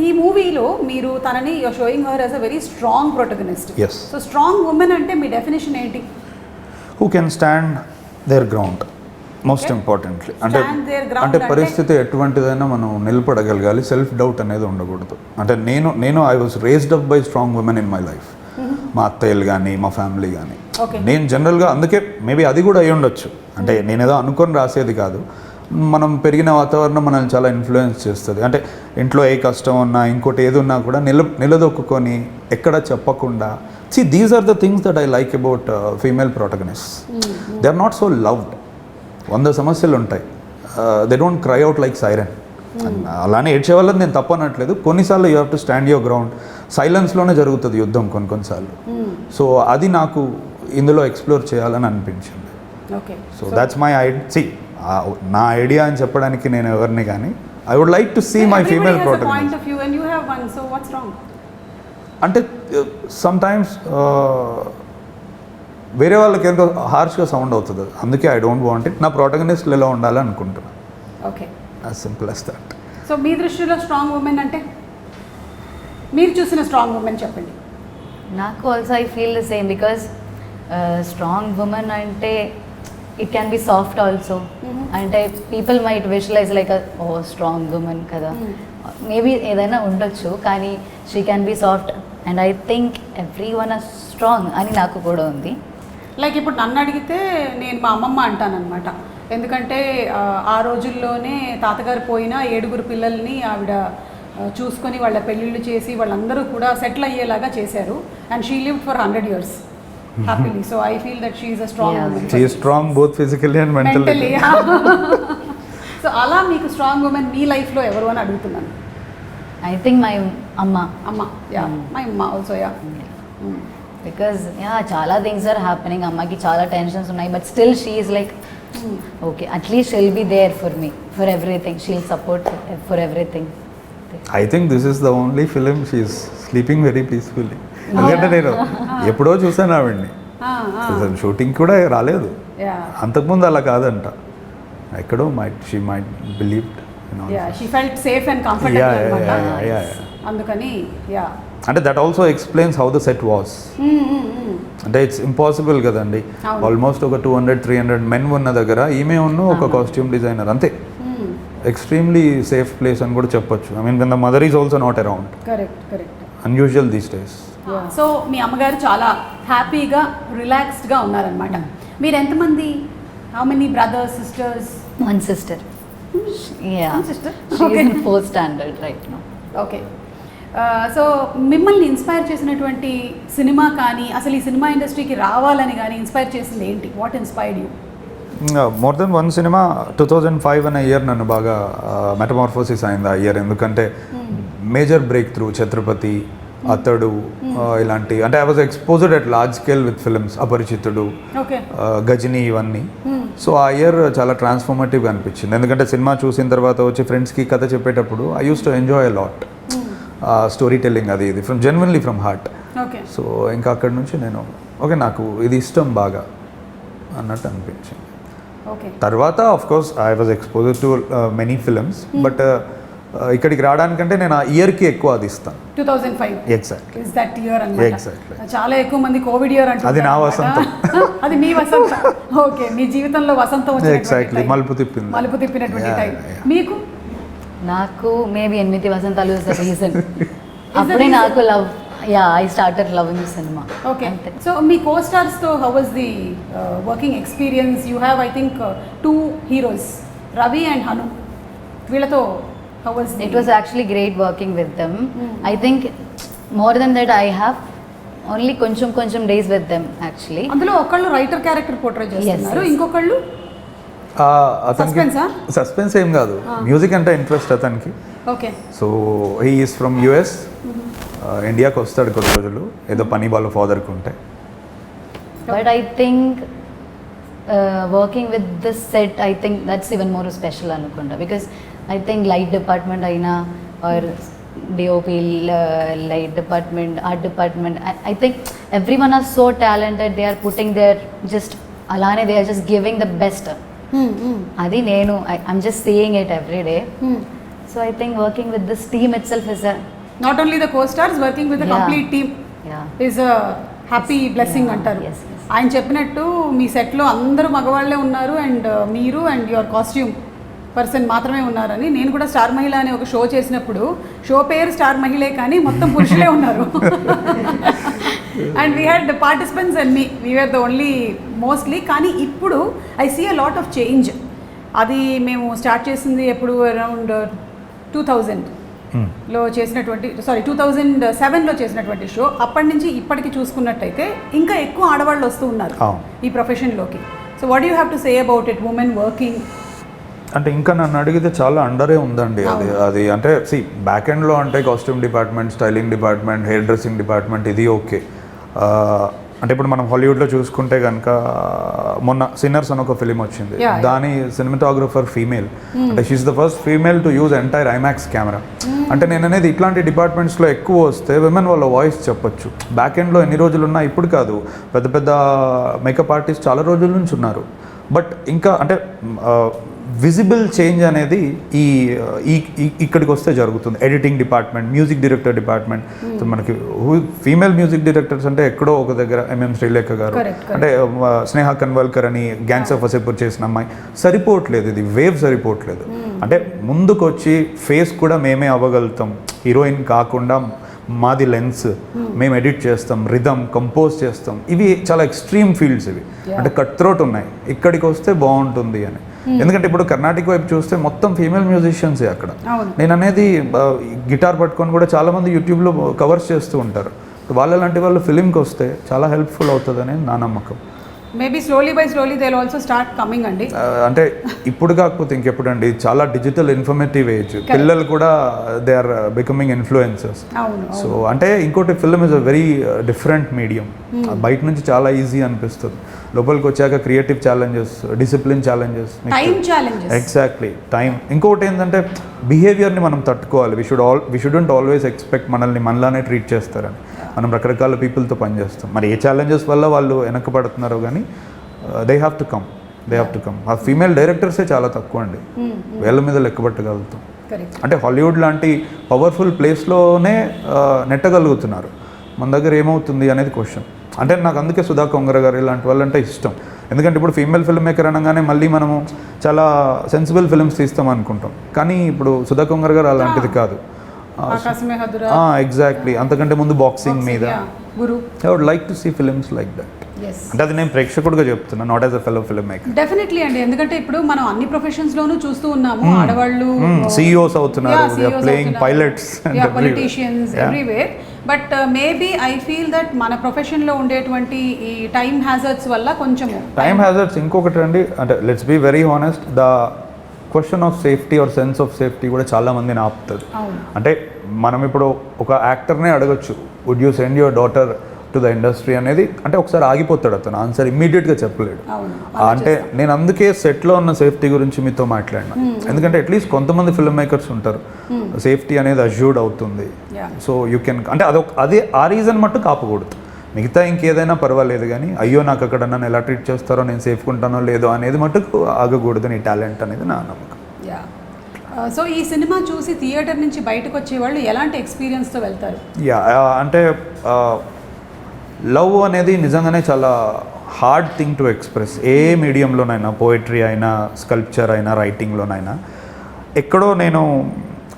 ఈ మూవీలో మీరు తనని you're showing her as a very strong protagonist. So strong women అంటే మీ డెఫినేషన్ ఏంటి? Who can stand their ground most importantly. అంటే పరిస్థితి ఎటువంటిదైనా మనం నిలబడగలగాలి. సెల్ఫ్ డౌట్ అనేది ఉండకూడదు. అంటే నేను I was raised up by strong women in my life. మా అత్తయ్యలు కానీ మా ఫ్యామిలీ కానీ. నేను జనరల్గా అందుకే మేబీ అది కూడా అయి ఉండొచ్చు. అంటే నేనేదో అనుకొని రాసేది కాదు. మనం పెరిగిన వాతావరణం మనల్ని చాలా ఇన్ఫ్లుయెన్స్ చేస్తుంది. అంటే ఇంట్లో ఏ కష్టం ఉన్నా ఇంకోటి ఏది ఉన్నా కూడా నిలదొక్కుని ఎక్కడ చెప్పకుండా. These are the things that I like about female protagonist. They are not so loved. 100 సమస్యలు ఉంటాయి. They don't cry out like siren. అలానే ఏడ్చే వాళ్ళని నేను తప్పనట్లేదు. కొన్నిసార్లు you have to stand your ground. సైలెన్స్లోనే జరుగుతుంది యుద్ధం కొన్నిసార్లు. సో అది నాకు ఇందులో ఎక్స్ప్లోర్ చేయాలని అనిపించింది. సో దాట్స్ మై నా ఐడియా అని చెప్పడానికి నేను ఎవరిని కానీ I would like to see my female protagonist. అంటే సమ్ టైమ్స్ వేరే వాళ్ళకి ఎంతో హార్ష్గా సౌండ్ అవుతుంది, అందుకే ఐ డోంట్ వాంట్ ఇట్. నా ప్రోటగనిస్ట్లు ఎలా ఉండాలి అనుకుంటున్నాను. Okay, as simple as that. So మీ దృష్టిలో స్ట్రాంగ్ ఉమెన్ అంటే, మీరు చూసిన స్ట్రాంగ్ ఉమెన్ చెప్పండి. నాకు also I feel the same, because strong women అంటే it can be soft also. అంటే people might visualize like oh strong women కదా, మేబీ ఏదైనా ఉండొచ్చు, కానీ she can be soft and I think everyone are strong అని నాకు కూడా ఉంది. లైక్ ఇప్పుడు నన్ను అడిగితే నేను మా అమ్మమ్మ అంటానన్నమాట. ఎందుకంటే ఆ రోజుల్లోనే తాతగారు పోయిన 7 పిల్లల్ని ఆవిడ చూసుకొని వాళ్ళ పెళ్ళిళ్ళు చేసి వాళ్ళందరూ కూడా సెటిల్ అయ్యేలాగా చేశారు. And she lived for 100 years happily. So I feel that she is a strong women. She is strong both physically and mentally. So అలా మీకు స్ట్రాంగ్ ఉమెన్ మీ లైఫ్లో ఎవరు అని అడుగుతున్నాను. ఐ థింక్ మై అమ్మ. యా, మై అమ్మ ఆల్సో. యా, బికాజ్ చాలా థింగ్స్ ఆర్ హ్యాపెనింగ్, అమ్మకి చాలా టెన్షన్స్ ఉన్నాయి, but still she is like okay, at least she'll be there for me for everything, she'll support for everything. I think this is the only film she is sleeping very peacefully. ఎందుకంటే నేను ఎప్పుడో చూసాను ఆవిడ్ని, shooting కూడా రాలేదు అంతకుముందు, అలా కాదంట, ఎక్కడో she might believed, she felt safe and comfortable అందుకని. యా, అంటే that also explains how the set was. అంటే ఇట్స్ ఇంపాసిబుల్ కదండి, ఆల్మోస్ట్ ఒక 200-300 మెన్ ఉన్న దగ్గర ఈమె ఉన్న ఒక కాస్ట్యూమ్ డిజైనర్ అంతే. ఎక్స్ట్రీమ్లీ సేఫ్ ప్లేస్ అని కూడా చెప్పొచ్చు. I mean when the mother is also not around. Correct. Unusual these days. So మీ అమ్మగారు చాలా హ్యాపీగా రిలాక్స్డ్గా ఉన్నారనమాట. మీరు ఎంతమంది? How many brothers, sisters? One sister. Yeah. One sister? She Okay. is in 4th standard right now. Okay. So మిమ్మల్ని inspire చేసినటువంటి సినిమా కానీ, అసలు ఈ సినిమా ఇండస్ట్రీకి రావాలని కానీ ఇన్స్పైర్ చేసింది ఏంటి? What inspired you? More than one cinema. 2005 అనే ఇయర్ నన్ను బాగా మెటమార్ఫోసిస్ అయింది ఆ ఇయర్. ఎందుకంటే major break through Chhatrapati, Athadu, ఇలాంటి, అంటే I was exposed at large scale with films, Aparichitudu, Ghajini, ఇవన్నీ. సో ఆ ఇయర్ చాలా ట్రాన్స్ఫార్మేటివ్గా అనిపించింది. ఎందుకంటే సినిమా చూసిన తర్వాత వచ్చి ఫ్రెండ్స్కి కథ చెప్పేటప్పుడు I use to enjoy a lot story telling, అది ఇది from genuinely from heart. So ఇంకా అక్కడి నుంచి నేను ఓకే నాకు ఇది ఇష్టం బాగా అన్నట్టు అనిపించింది. తర్వాత of course I was exposed to many films, but ఇక్కడికి రావడానికంటే నేను ఆ ఇయర్కి ఎక్కువ అది ఇస్తాను. 2005 ఎగ్జాక్ట్లీ. ఇస్ దట్ ఇయర్ అన్నమాట. ఎగ్జాక్ట్లీ. చాలా ఎక్కువ మంది కోవిడ్ ఇయర్ అంటారు. అది నా వసంతం. అది మీ వసంతం. ఓకే, మీ జీవితంలో వసంతం వచ్చిన ఎగ్జాక్ట్లీ మలుపు తిప్పినటువంటి టైం. మీకు? నాకు maybe 8 Vasanthalu is the reason. అప్పుడే నాకు love, I started loving cinema. Okay. So మీ కో స్టార్స్తో how was the working experience? You have I think 2 heroes, Ravi and Hanu. వీళ్ళతో how was it? Was actually great working with them. I think more than that I have only కొంచెం days with them actually. అందులో ఒకళ్ళు writer character portray చేస్తున్నారు, ఇంకొకళ్ళు suspense ఏం కాదు, music అంటే interest అతనికి. Okay. So he is from US, ఇండియాకి వస్తాడు కొన్ని రోజులు, ఏదో పని వాళ్ళ ఫాదర్కి ఉంటే. But I think working with this set, I think that's even more special అనుకుంటా. Because I think light department aina or DOP, light department, art department, I think everyone are so talented. They are putting their just alane, they are just giving the best. Adi nenu I'm just seeing it every day. So I think working with this team itself is a not only the co-stars, working with the complete team is a happy blessing antaru. ఆయన చెప్పినట్టు మీ సెట్లో అందరూ మగవాళ్ళే ఉన్నారు and మీరు and your costume person మాత్రమే ఉన్నారని. నేను కూడా స్టార్ మహిళ అనే ఒక షో చేసినప్పుడు షో పేరు స్టార్ మహిళే కానీ మొత్తం పురుషులే ఉన్నారు. And we had participants and we are the only mostly. కానీ ఇప్పుడు I see a lot of change. అది మేము స్టార్ట్ చేసింది ఎప్పుడు అరౌండ్ 2000లో చేసినటువంటి 2007లో చేసినటువంటి షో. అప్పటి నుంచి ఇప్పటికి చూసుకున్నట్టయితే ఇంకా ఎక్కువ ఆడవాళ్ళు వస్తూ ఉన్నారు ఈ ప్రొఫెషన్లోకి. So what you have to say about it, women working? అంటే ఇంకా నన్ను అడిగితే చాలా అండరే ఉందండి అది అంటే సి బ్యాక్ ఎండ్లో అంటే costume department, styling department, hair dressing department, ఇది ఓకే. అంటే ఇప్పుడు మనం హాలీవుడ్లో చూసుకుంటే కనుక మొన్న సిన్నర్స్ అని ఒక ఫిలిం వచ్చింది, దాని సినిమాటోగ్రఫర్ ఫీమేల్, అంటే she is the first female to use entire IMAX camera. అంటే నేను అనేది ఇట్లాంటి డిపార్ట్మెంట్స్లో ఎక్కువ వస్తే విమెన్ వాళ్ళ వాయిస్ చెప్పొచ్చు. బ్యాక్ ఎండ్లో ఎన్ని రోజులు ఉన్నా ఇప్పుడు కాదు, పెద్ద పెద్ద మేకప్ ఆర్టిస్ట్ చాలా రోజుల నుంచి ఉన్నారు. బట్ ఇంకా అంటే విజిబుల్ చేంజ్ అనేది ఇక్కడికి వస్తే జరుగుతుంది. Editing department, music director department. మనకి ఫీమేల్ మ్యూజిక్ డైరెక్టర్స్ అంటే ఎక్కడో ఒక దగ్గర ఎంఎం శ్రీలేఖ గారు, అంటే స్నేహ కన్వల్కర్ అని గ్యాంగ్స్ ఆఫ్ వసేపూర్ చేసిన అమ్మాయి, సరిపోవట్లేదు, ఇది వేవ్ సరిపోవట్లేదు. అంటే ముందుకు వచ్చి ఫేస్ కూడా మేమే అవ్వగలుగుతాం, హీరోయిన్ కాకుండా మాది లెన్స్, మేము ఎడిట్ చేస్తాం, రిథమ్ కంపోజ్ చేస్తాం. ఇవి చాలా ఎక్స్ట్రీమ్ ఫీల్డ్స్ ఇవి, అంటే కట్ త్రోట్ ఉన్నాయి. ఇక్కడికి వస్తే బాగుంటుంది అని. ఎందుకంటే ఇప్పుడు కర్ణాటక వైపు చూస్తే మొత్తం ఫీమేల్ మ్యూజిషియన్సే అక్కడ. నేను అనేది గిటార్ పట్టుకొని కూడా చాలామంది యూట్యూబ్లో కవర్స్ చేస్తూ ఉంటారు. వాళ్ళ లాంటి వాళ్ళు ఫిలింకి వస్తే చాలా హెల్ప్ఫుల్ అవుతుందని నా నమ్మకం. Maybe slowly by slowly they will also start coming అండి. అంటే ఇప్పుడు కాకపోతే ఇంకెప్పుడు అండి, చాలా డిజిటల్ ఇన్ఫర్మేటివ్ ఏజ్, పిల్లలు కూడా they are becoming influencers. So అంటే ఇంకోటి, film is a very different medium. బయట నుంచి చాలా ఈజీ అనిపిస్తుంది, లోపలికి వచ్చాక creative challenges, discipline challenges, exactly time. ఇంకొకటి ఏంటంటే బిహేవియర్ని మనం తట్టుకోవాలి. వి షుడెంట్ ఆల్వేస్ ఎక్స్పెక్ట్ మనల్ని మనలానే ట్రీట్ చేస్తారని. మనం రకరకాల పీపుల్తో పనిచేస్తాం. మరి ఏ ఛాలెంజెస్ వల్ల వాళ్ళు వెనకబడుతున్నారో కానీ దే హ్యావ్ టు కమ్. ఆ ఫీమేల్ డైరెక్టర్సే చాలా తక్కువ అండి, వేళ్ళ మీద లెక్కబట్టగలుగుతాం. అంటే హాలీవుడ్ లాంటి పవర్ఫుల్ ప్లేస్లోనే నెట్టగలుగుతున్నారు. మన దగ్గర ఏమవుతుంది అనేది క్వశ్చన్. అంటే నాకు అందుకే సుధా కొంగర గారు ఇలాంటి వాళ్ళంటే ఇష్టం. ఎందుకంటే ఇప్పుడు ఫీమేల్ ఫిల్మ్ మేకర్ అనగానే మళ్ళీ మనము చాలా సెన్సిబుల్ ఫిల్మ్స్ తీస్తాం అనుకుంటాం, కానీ ఇప్పుడు సుధా కొంగర గారు అలాంటిది కాదు. ఎగ్జాక్ట్లీ, అంతకంటే ముందు బాక్సింగ్ మీద. I would like to see films like that. అంటే అది నేను ప్రేక్షకుడిగా చెప్తున్నా, not as a fellow film maker. Definitely అండి, ఎందుకంటే ఇప్పుడు మనం అన్ని ప్రొఫెషన్స్ లోనూ చూస్తూ ఉన్నాము, ఆడవాళ్ళు CEOs అవుతున్నారు, they are playing pilots, politicians everywhere. But maybe I feel that మన ప్రొఫెషన్లో ఉండేటువంటి ఈ టైం హ్యాజర్డ్స్ వల్ల కొంచెము టైం హ్యాజర్డ్స్. ఇంకొకటి అండి, అంటే let's be very honest, the question of safety or sense of safety కూడా చాలా మందిని ఆపుతుంది. అంటే మనం ఇప్పుడు ఒక యాక్టర్నే అడగచ్చు, would you send your daughter to the industry అనేది, అంటే ఒకసారి ఆగిపోతాడు అతను, ఆన్సర్ ఇమ్మీడియట్గా చెప్పలేడు. అంటే నేను అందుకే సెట్లో ఉన్న సేఫ్టీ గురించి మీతో మాట్లాడినా. ఎందుకంటే అట్లీస్ట్ కొంతమంది ఫిల్మ్ మేకర్స్ ఉంటారు, సేఫ్టీ అనేది అష్యూర్డ్ అవుతుంది. సో యూ కెన్, అంటే అదే ఆ రీజన్ మట్టు కాపకూడదు. మిగతా ఇంకేదైనా పర్వాలేదు, కానీ అయ్యో నాకు అక్కడ నన్ను ఎలా ట్రీట్ చేస్తారో, నేను సేఫ్గా ఉంటానో లేదో అనేది మటుకు ఆగకూడదు. నీ టాలెంట్ అనేది నా నమ్మకం. సో ఈ సినిమా చూసి థియేటర్ నుంచి బయటకు వచ్చేవాళ్ళు ఎలాంటి ఎక్స్పీరియన్స్తో వెళ్తారు? అంటే లవ్ అనేది నిజంగానే చాలా హార్డ్ థింగ్ టు ఎక్స్ప్రెస్. ఏ మీడియంలోనైనా, పోయిటరీ అయినా, స్కల్ప్చర్ అయినా, రైటింగ్లోనైనా, ఎక్కడో నేను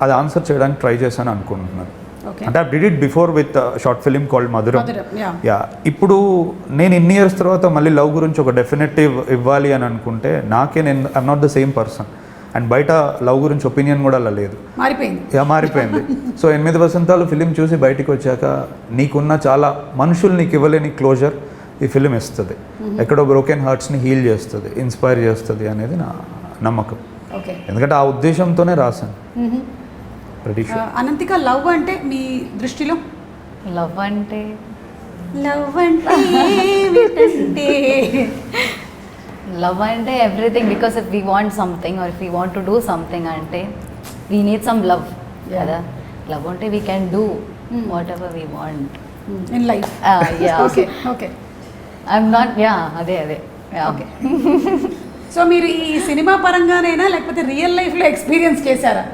అది ఆన్సర్ చేయడానికి ట్రై చేశాను అనుకుంటున్నాను. అంటే I did it before with short film called మధురం. ఇప్పుడు నేను ఇన్ని ఇయర్స్ తర్వాత మళ్ళీ లవ్ గురించి ఒక డెఫినెటివ్ ఇవ్వాలి అని అనుకుంటే, నేను I'm not the same person. And బయట లవ్ గురించి ఒపీనియన్ కూడా అలా లేదు, మారిపోయింది. సో 8 వసంతాలు ఫిలిం చూసి బయటికి వచ్చాక నీకున్న చాలా మనుషులు నీకు ఇవ్వలేని క్లోజర్ ఈ ఫిలిం ఇస్తుంది. ఎక్కడో బ్రోకెన్ హార్ట్స్ని హీల్ చేస్తుంది, ఇన్స్పైర్ చేస్తుంది అనేది నా నమ్మకం. ఎందుకంటే ఆ ఉద్దేశంతోనే రాశాను. అనంతిక, లవ్ అంటే మీ దృష్టిలో? లవ్ అంటే లవ్ అంటే everything. Because if we want something or if we want to do something అంటే వీ నీడ్ సమ్ లవ్ కదా. లవ్ అంటే we can do what ever we want in life. I'm not అదే okay. So మీరు ఈ cinema పరంగానైనా లేకపోతే real లైఫ్లో experience చేశారా?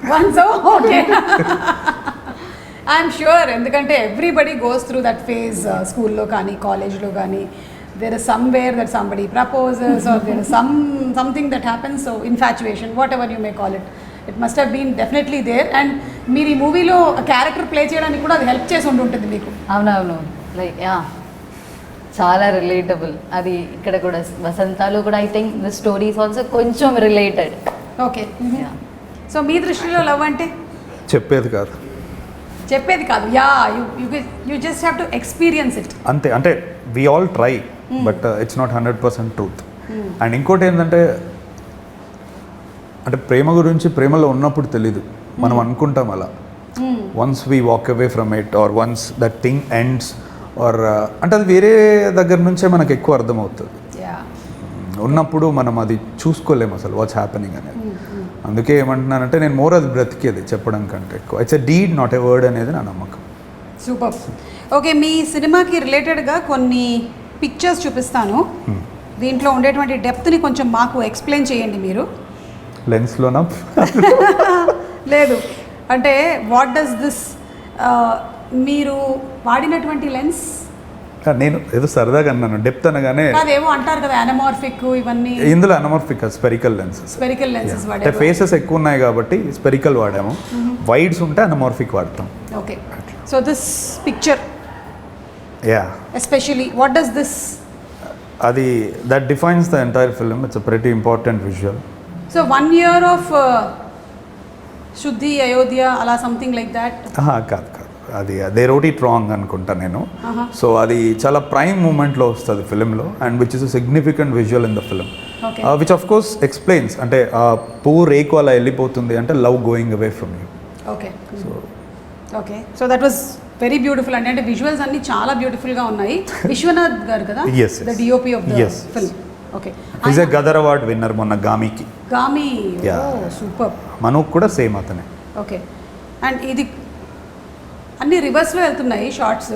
Once, okay. I'm sure, ఎందుకంటే everybody goes through that phase. స్కూల్లో కానీ, కాలేజ్లో కానీ, there is somewhere that somebody proposes or there is something that happens, so infatuation, whatever you may call it, it must have been definitely there. And మీరు ఈ మూవీలో character play చేయడానికి కూడా అది హెల్ప్ చేసి ఉంటుంది మీకు. అవునవును, లైక్ చాలా రిలేటబుల్. అది ఇక్కడ కూడా వసంతాలు కూడా I think the stories also కొంచెం రిలేటెడ్. ఓకే. సో మీ దృష్టిలో లవ్ అంటే చెప్పేది కాదు. You just have to experience it అంతే. అంటే we all try, but it's not 100% truth. And ఇంకోటి ఏంటంటే, అంటే ప్రేమ గురించి ప్రేమలో ఉన్నప్పుడు తెలీదు, మనం అనుకుంటాం అలా. Once we walk away from it or once that thing ends or, అంటే అది వేరే దగ్గర నుంచే మనకు ఎక్కువ అర్థమవుతుంది. ఉన్నప్పుడు మనం అది చూసుకోలేము అసలు వాట్స్ హ్యాపెనింగ్ అనేది. అందుకే ఏమంటున్నానంటే నేను మోర్ అది బ్రతికేది చెప్పడం కంటే ఎక్కువ. It's a deed not a word అనేది నా నమ్మకం. సూపర్. ఓకే, మీ సినిమాకి రిలేటెడ్గా కొన్ని పిక్చర్స్ చూపిస్తాను. దీంట్లో ఉండేటువంటి డెప్త్ని కొంచెం మాకు ఎక్స్ప్లెయిన్ చేయండి మీరు. లెన్స్లోనా? లేదు, అంటే వాట్ డస్ దిస్, మీరు వాడినటువంటి లెన్స్? నేను ఏదో సరదాగా అన్నాను, డెప్త్ అనగానే అదేమో అంటారు కదా అనమార్ఫిక్ ఇవన్నీ. ఇందులో anamorphic spherical lenses. Spherical lenses అంటే వాడారు. ఫేసెస్ ఎక్కువ ఉన్నాయి కాబట్టి స్పెరికల్ వాడాము, వైడ్స్ ఉంటే అనమార్ఫిక్ వాడతాం. Okay, so this picture yeah especially what does this? అది that defines the entire film. It's a pretty important visual. So 1 year of శుద్ధి అయోధ్య అలా సంథింగ్ లైక్ దాట్? కాదు అది దే రోట్ ఇట్ రాంగ్ అనుకుంటా నేను. So అది చాలా ప్రైమ్ మూమెంట్లో వస్తుంది ఫిలింలో, and which is a significant visual in the film, which of course explains. అంటే పువ్వు రేకు అలా వెళ్ళిపోతుంది అంటే love going away from you. Okay, okay, so that was very beautiful అండి. అంటే విజువల్స్ అన్ని చాలా బ్యూటిఫుల్గా ఉన్నాయి. విశ్వనాథ్ గారు కదా the DOP of the film. Okay, is a Gaddar award winner మొన్న గామికి. గామి, సూపర్. మనోక్ కూడా సేమ్ అతనే. ఓకే, అండ్ ఇది అన్ని రివర్స్లో వెళ్తున్నాయి షార్ట్స్.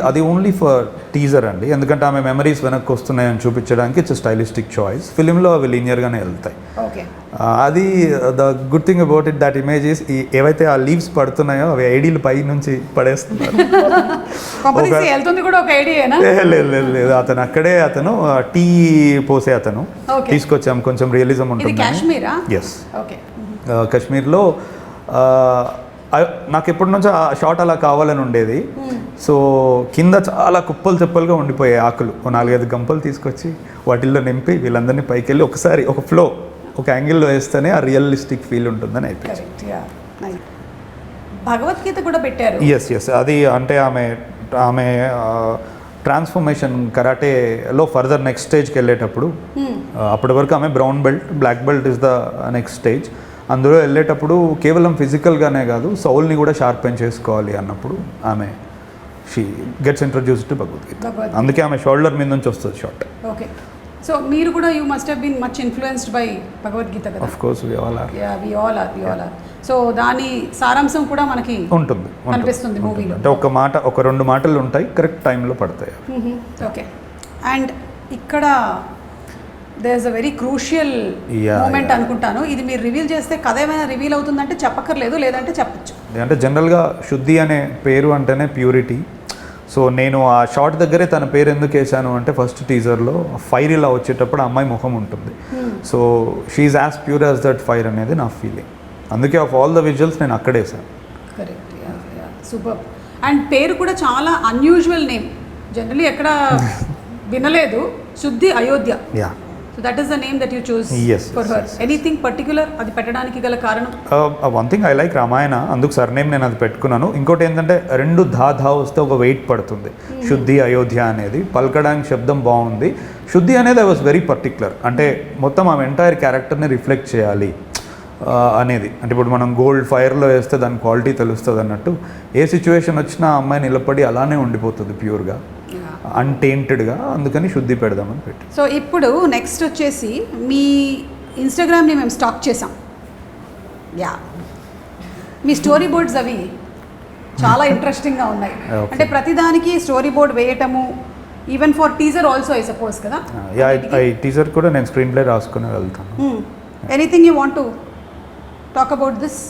అది ఓన్లీ ఫర్ టీజర్ అండి, ఎందుకంటే ఆమె మెమరీస్ వెనక్కి వస్తున్నాయని చూపించడానికి ఇట్స్ స్టైలిస్టిక్ చాయిస్. ఫిలింలో అవి లీనియర్గానే వెళ్తాయి. ఓకే, అది the good thing about it that images ఏవైతే ఆ లీవ్స్ పడుతున్నాయో అవి ఐడీలు పై నుంచి పడేస్తున్నారు. వెళ్తుంది కూడా ఒక ఐడియానా? లేదు, అతను అక్కడే టీ పోసే అతను తీసుకొచ్చాం, కొంచెం రియలిజం ఉంటుంది. కాశ్మీరా? Yes, okay. కాశ్మీర్లో నాకు ఎప్పటి నుంచో ఆ షాట్ అలా కావాలని ఉండేది. సో కింద చాలా కుప్పలు తెప్పలుగా ఉండిపోయాయి ఆకులు. 4-5 గంపలు తీసుకొచ్చి వాటిల్లో నింపి వీళ్ళందరినీ పైకి వెళ్ళి ఒకసారి ఒక ఫ్లో ఒక యాంగిల్లో వేస్తేనే ఆ రియలిస్టిక్ ఫీల్ ఉంటుందని అయిపోయింది. భగవద్గీత కూడా పెట్టారు. ఎస్, అది అంటే ఆమె ట్రాన్స్ఫర్మేషన్ కరాటేలో ఫర్దర్ నెక్స్ట్ స్టేజ్కి వెళ్ళేటప్పుడు, అప్పటి వరకు ఆమె brown belt, black belt is the next stage. అందులో వెళ్ళేటప్పుడు కేవలం ఫిజికల్గానే కాదు సౌల్ని కూడా షార్పెన్ చేసుకోవాలి అన్నప్పుడు ఆమె she gets introduced to Bhagavad Gita. అందుకే ఆమె షోల్డర్ మీద నుంచి వస్తుంది షార్ట్. ఓకే, సో మీరు కూడా you must have been much influenced by Bhagavad Gita కదా? Of course, we all are. So దాని సారాంశం కూడా మనకి ఉంటుంది కనిపిస్తుంది మూవీలో. అంటే ఒక 2 మాటలు ఉంటాయి, కరెక్ట్ టైంలో పడతాయి. ఓకే, అండ్ ఇక్కడ there is a very crucial moment అనుకుంటాను. ఇది మీరు రివీల్ చేస్తే కథ ఏమైనా రివీల్ అవుతుందంటే చెప్పక్కర్లేదు, లేదంటే చెప్పచ్చు. అంటే జనరల్గా శుద్ధి అనే పేరు అంటేనే ప్యూరిటీ. సో నేను ఆ షార్ట్ దగ్గరే తన పేరు ఎందుకు వేసాను అంటే ఫస్ట్ టీజర్లో ఫైర్ ఇలా వచ్చేటప్పుడు అమ్మాయి ముఖం ఉంటుంది. So she is as pure as that fire అనేది నా ఫీలింగ్. అందుకే ఆఫ్ ఆల్ ద విజువల్స్ నేను అక్కడే వేసాను. Correct, super. అండ్ పేరు కూడా చాలా అన్యూజువల్ నేమ్, జనరలీ ఎక్కడ వినలేదు. శుద్ధి Ayodhya. So that is the name that you chose for her. Anything particular అది పెట్టడానికి గల కారణం? One thing I like Ramayana, అందుకు సర్నేమ్ నేను అది పెట్టుకున్నాను. ఇంకోటి ఏంటంటే 2 ధా వస్తే ఒక వెయిట్ పడుతుంది. శుద్ధి అయోధ్య అనేది పలకడానికి శబ్దం బాగుంది. శుద్ధి అనేది ఐ వాస్ వెరీ పర్టిక్యులర్, అంటే మొత్తం ఆమె ఎంటైర్ క్యారెక్టర్ని రిఫ్లెక్ట్ చేయాలి అనేది. అంటే ఇప్పుడు మనం గోల్డ్ ఫైర్లో వేస్తే దాని క్వాలిటీ తెలుస్తుంది అన్నట్టు, ఏ సిచ్యువేషన్ వచ్చినా ఆ అమ్మాయి నిలబడి అలానే ఉండిపోతుంది ప్యూర్గా, అన్టేంటెడ్గా. అందుకని శుద్ధి పెడదామని పెట్టి. సో ఇప్పుడు నెక్స్ట్ వచ్చేసి మీ ఇన్స్టాగ్రామ్ని మేము స్టాక్ చేసాం. మీ స్టోరీ బోర్డ్స్ అవి చాలా ఇంట్రెస్టింగ్గా ఉన్నాయి. అంటే ప్రతిదానికి స్టోరీ బోర్డ్ వేయటము, even for teaser also I suppose కదా? టీజర్ కూడా నేను స్క్రీన్ ప్లే రాసుకుని వెళ్తాను. Anything you want to talk about this?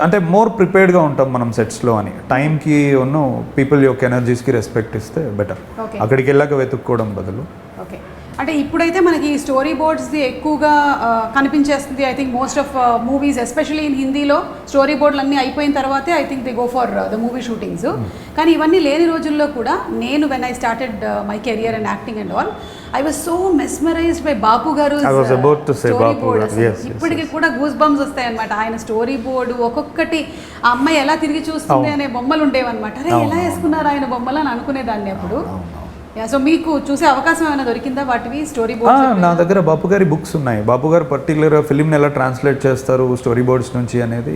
అంటే మోర్ ప్రిపేర్డ్గా ఉంటాం మనం సెట్స్లో అని, టైంకి ఉన్న పీపుల్ యొక్క ఎనర్జీస్కి రెస్పెక్ట్ ఇస్తే బెటర్. అక్కడికి వెళ్ళాక వెతుక్కోవడం బదులు. ఓకే, అంటే ఇప్పుడైతే మనకి స్టోరీ బోర్డ్స్ది ఎక్కువగా కనిపించేస్తుంది. I think most of movies especially in హిందీలో స్టోరీ బోర్డులు అన్నీ అయిపోయిన తర్వాతే I think they go for the movie shootings. కానీ ఇవన్నీ లేని రోజుల్లో కూడా నేను when I started my career and acting and all, I was so mesmerized by Bapu garu story board. ఇప్పటికి కూడా గూస్ బంప్స్ వస్తాయి అనమాట. ఆయన స్టోరీ బోర్డు ఒక్కొక్కటి, ఆ అమ్మాయి ఎలా తిరిగి చూస్తుంది అనే బొమ్మలు ఉండేవన్నమాట. అరే ఎలా వేసుకున్నారు ఆయన బొమ్మలు అని అనుకునేదాన్ని అప్పుడు. సో మీకు చూసే అవకాశం ఏమైనా దొరికిందా వాటివి స్టోరీ బోర్డ్స్? నా దగ్గర బాపు గారి బుక్స్ ఉన్నాయి. బాపు గారు పర్టికులర్గా ఫిలింని ఎలా ట్రాన్స్లేట్ చేస్తారు స్టోరీ బోర్డ్స్ నుంచి అనేది,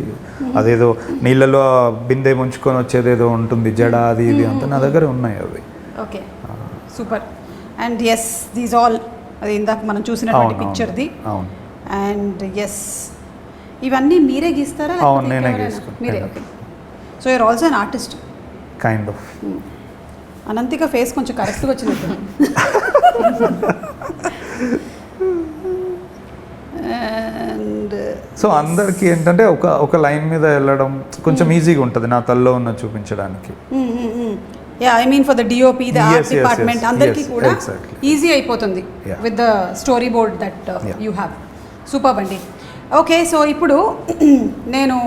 అదేదో నీళ్ళలో బిందె ముంచుకొని వచ్చేదేదో ఉంటుంది జడ, అది ఇది అంతా నా దగ్గర ఉన్నాయి అవి. Okay, super. And yes, these all అది ఇందాక మనం చూసినటువంటి అవును, పిక్చర్ది. అవును. అండ్ ఎస్, ఇవన్నీ మీరే గీస్తారా? అవును, లేకపోతే నేనే ఇంకెవరైనా? గీసుకుంటాను. మీరే, okay. So you're also an artist. Kind of. Ananthika face కొంచెం కరెక్ట్గా వచ్చినట్టు. అండ్ సో అందరికీ ఏంటంటే ఒక లైన్ మీద వెళ్ళడం కొంచెం ఈజీగా ఉంటుంది నా తల్లో ఉన్న చూపించడానికి. Yeah, I mean for the DOP, the Yes, art yes, department yes, అందరికీ yes, కూడా exactly. ఈజీ అయిపోతుంది Yeah. With the story board that Yeah. You have. Super అండి. ఓకే, సో ఇప్పుడు నేను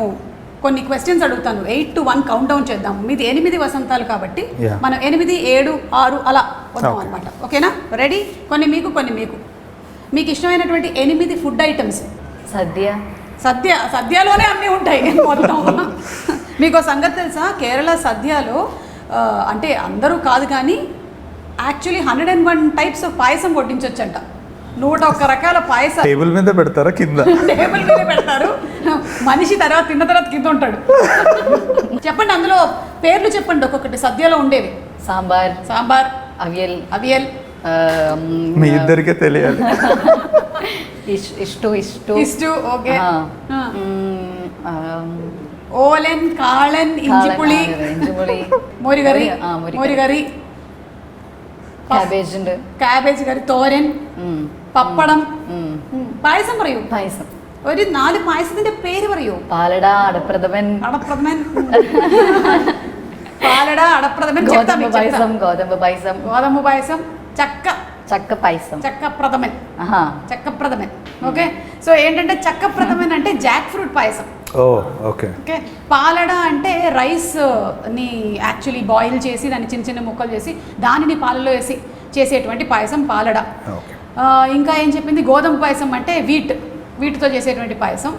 కొన్ని క్వశ్చన్స్ అడుగుతాను. 8 to 1 కౌంట్ డౌన్ చేద్దాం. మీది 8 వసంతాలు కాబట్టి Yeah. మనం 8, 7, 6 అలా వద్దాం Okay. అనమాట. ఓకేనా? రెడీ? కొన్ని మీకు, కొన్ని మీకు. మీకు ఇష్టమైనటువంటి 8 ఫుడ్ ఐటమ్స్. సద్యలోనే అన్నీ ఉంటాయి మొత్తం. మీకు సంగతి తెలుసా, కేరళ సద్యలో అంటే అందరూ కాదు కానీ యాక్చువల్లీ 101 టైప్స్ ఆఫ్ పాయసం వడ్డించవచ్చంట. 101 రకాల పాయసం టేబుల్ మీద పెడతారా కింద? టేబుల్ మీద పెడతారు. మనిషి తర్వాత తిన్న తర్వాత కింద ఉంటాడు. చెప్పండి, అందులో పేర్లు చెప్పండి ఒక్కొక్కటి సద్యలో ఉండేవి. సాంబార్, అవియల్. మీ ఇద్దరికే తెలియాలి. ఇష్టు, ఓకే. ఓలెన్, కాళన్, ఇంజిపుళి, మోరిగరి, ക്യാബേജ് കറി, തോരൻ, പപ്പടം. പായസം പറയൂ. ഒരു 4 പായസത്തിന്റെ പേര് പറയൂ. പാലട, അടപ്രഥമൻ, പാലട, അടപ്രഥമൻ, ഗോതമ്പ് പായസം, చక్కప్రథమన్. ఓకే, సో ఏంటంటే చక్కప్రథమన్ అంటే జాక్ ఫ్రూట్ పాయసం. ఓకే. పాలడ అంటే రైస్ ని యాక్చువల్లీ బాయిల్ చేసి దాన్ని చిన్న చిన్న ముక్కలు చేసి దానిని పాలలో వేసి చేసేటువంటి పాయసం పాలడ. ఇంకా ఏం చెప్పింది, గోధుమ పాయసం అంటే వీటితో చేసేటువంటి పాయసం.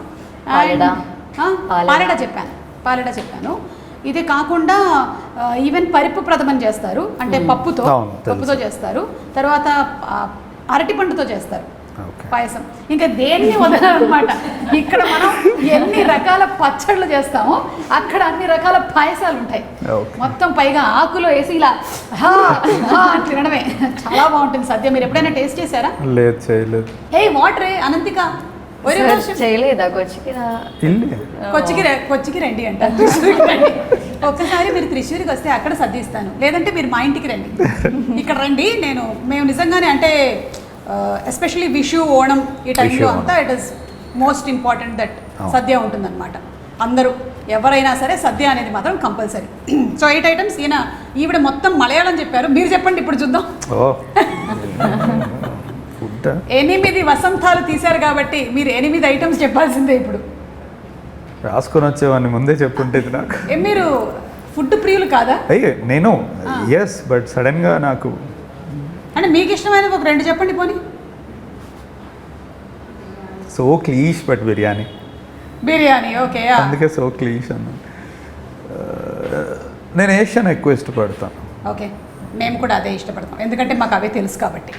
పాలడ చెప్పాను. ఇది కాకుండా ఈవెన్ పరిపు ప్రథమన్ చేస్తారు, అంటే పప్పుతో చేస్తారు. తర్వాత అరటిపండుతో చేస్తారు పాయసం. ఇంకా దేన్ని వదలనమాట. ఇక్కడ మనం ఎన్ని రకాల పచ్చళ్ళు చేస్తామో అక్కడ అన్ని రకాల పాయసాలు ఉంటాయి మొత్తం. పైగా ఆకులో వేసి ఇలా తినడమే చాలా బాగుంటుంది సద్య. మీరు ఎప్పుడైనా టేస్ట్ చేశారా? లేదు, చేయలేదు. ఏ వాటర్ అనంతిక చేయలేదా? కొచ్చికి రండి అంట. ఒక్కసారి మీరు త్రిశూరికి వస్తే అక్కడ సర్దిస్తాను, లేదంటే మీరు మా ఇంటికి రండి. ఇక్కడ రండి. మేము నిజంగానే అంటే ఎస్పెషలీ విషు, ఓణం ఈ టైంలో అంతా it is most important that sadya ఉంటుందన్నమాట. అందరూ ఎవరైనా సరే సద్య అనేది మాత్రం కంపల్సరీ. So 8 items. ఈవిడ మొత్తం మలయాళం చెప్పారు. మీరు చెప్పండి, ఇప్పుడు చూద్దాం. 8 వసంతాలు తీశారు కాబట్టి మీరు 8 ఐటమ్స్ చెప్పాల్సిందే. ఇప్పుడు రాసుకొని వచ్చేవాడిని ముందే చెప్పుంటే నాకు. మీరు ఫుడ్ ప్రియులు కాదా? అయ్యే నేను ఎస్, బట్ సడన్గా నాకు అంటే మీకు ఇష్టమైన ఒక 2 చెప్పండి పోనీ. So క్లీష్, but biryani. ఓకే. అందుకే సో క్లీష్ అన్నాను. నేను ఏషియన్ ఎక్కువ ఇష్టపడతాను. ఓకే, మేము కూడా అదే ఇష్టపడతాం, ఎందుకంటే మాకు అవే తెలుసు కాబట్టి.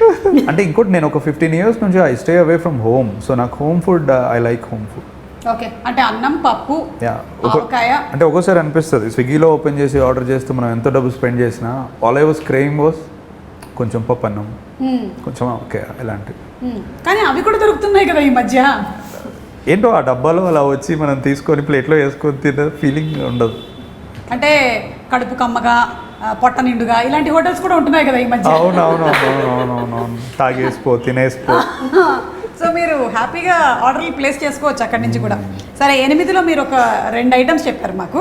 అంటే ఇంకోటి, నేను ఒక 15 years నుంచి I stay away from home. So నాకు home food, I like home food. Okay, అంటే అన్నం, పప్పు, ఆవకాయ. అంటే ఒక్కోసారి అనిపిస్తుంది స్విగ్గీలో ఓపెన్ చేసి ఆర్డర్ చేస్తే మనం ఎంత డబ్బు స్పెండ్ చేసినా all I was craving was కొంచెం పప్పు, అన్నం, కొంచెం ఓకే ఇలాంటివి. కానీ అవి కూడా దొరుకుతున్నాయి కదా ఈ మధ్య. ఏంటో ఆ డబ్బాలో అలా వచ్చి మనం తీసుకొని ప్లేట్లో వేసుకొని తినే ఫీలింగ్ ఉండదు. అంటే కడుపు కమ్మగా, పొట్ట నిండుగా ఇలాంటి హోటల్స్ కూడా ఉంటున్నాయి కదా ఈ మధ్య. అవునవునవునవునవును. తాగేసిపో, తినేసిపో. సో మీరు హ్యాపీగా ఆర్డర్లు ప్లేస్ చేసుకోవచ్చు అక్కడి నుంచి కూడా. సరే, 8లో మీరు ఒక 2 ఐటమ్స్ చెప్పారు మాకు.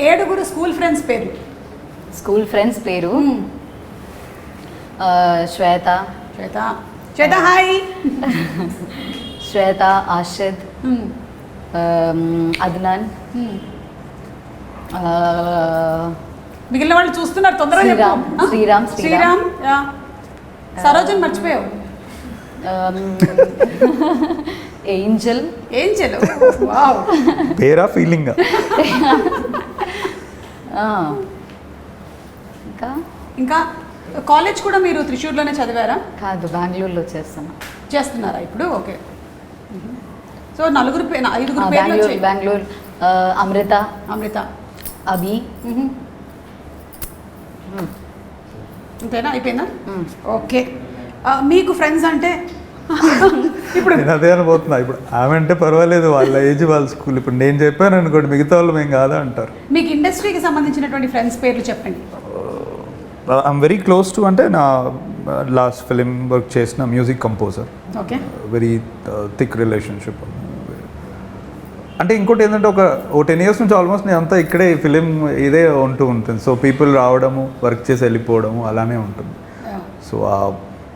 7 స్కూల్ ఫ్రెండ్స్ పేరు. శ్వేత, హాయ్. శ్వేత, ఆషద్, అద్నాన్. మిగిలిన వాళ్ళు చూస్తున్నారు, తొందరగా. శ్రీరామ్. సరోజన్ మర్చిపోయావు. ఏంజల్. వావ్. పేరా ఫీలింగ్. ఇంకా కాలేజ్ కూడా మీరు త్రిశూర్లోనే చదివారా? కాదు, బెంగళూరులో చేస్తున్నారా ఇప్పుడు? ఓకే. సో 5 పేర్లు. బెంగళూరు. అమృత, అభి. అంతేనా? అయిపోయిందా? ఓకే. మీకు ఫ్రెండ్స్ అంటే ఇప్పుడు నేను అదే అనుకుంటున్నా. ఇప్పుడు ఆమె అంటే పర్వాలేదు, వాళ్ళ ఏజ్ వాళ్ళ స్కూల్. ఇప్పుడు నేను చెప్పాను అనుకోండి, మిగతా వాళ్ళు మేము కాదా అంటారు. మీకు ఇండస్ట్రీకి సంబంధించినటువంటి ఫ్రెండ్స్ పేర్లు చెప్పండి. ఐఎమ్ వెరీ క్లోజ్ టు, అంటే నా లాస్ట్ ఫిలిం వర్క్ చేసిన music composer, okay. Very thick relationship. అంటే ఇంకోటి ఏంటంటే ఒక 10 years నుంచి ఆల్మోస్ట్ నేను అంతా ఇక్కడే ఫిలిం ఇదే ఉంటూ ఉంటుంది. సో పీపుల్ రావడము, వర్క్ చేసి వెళ్ళిపోవడము అలానే ఉంటుంది. సో ఆ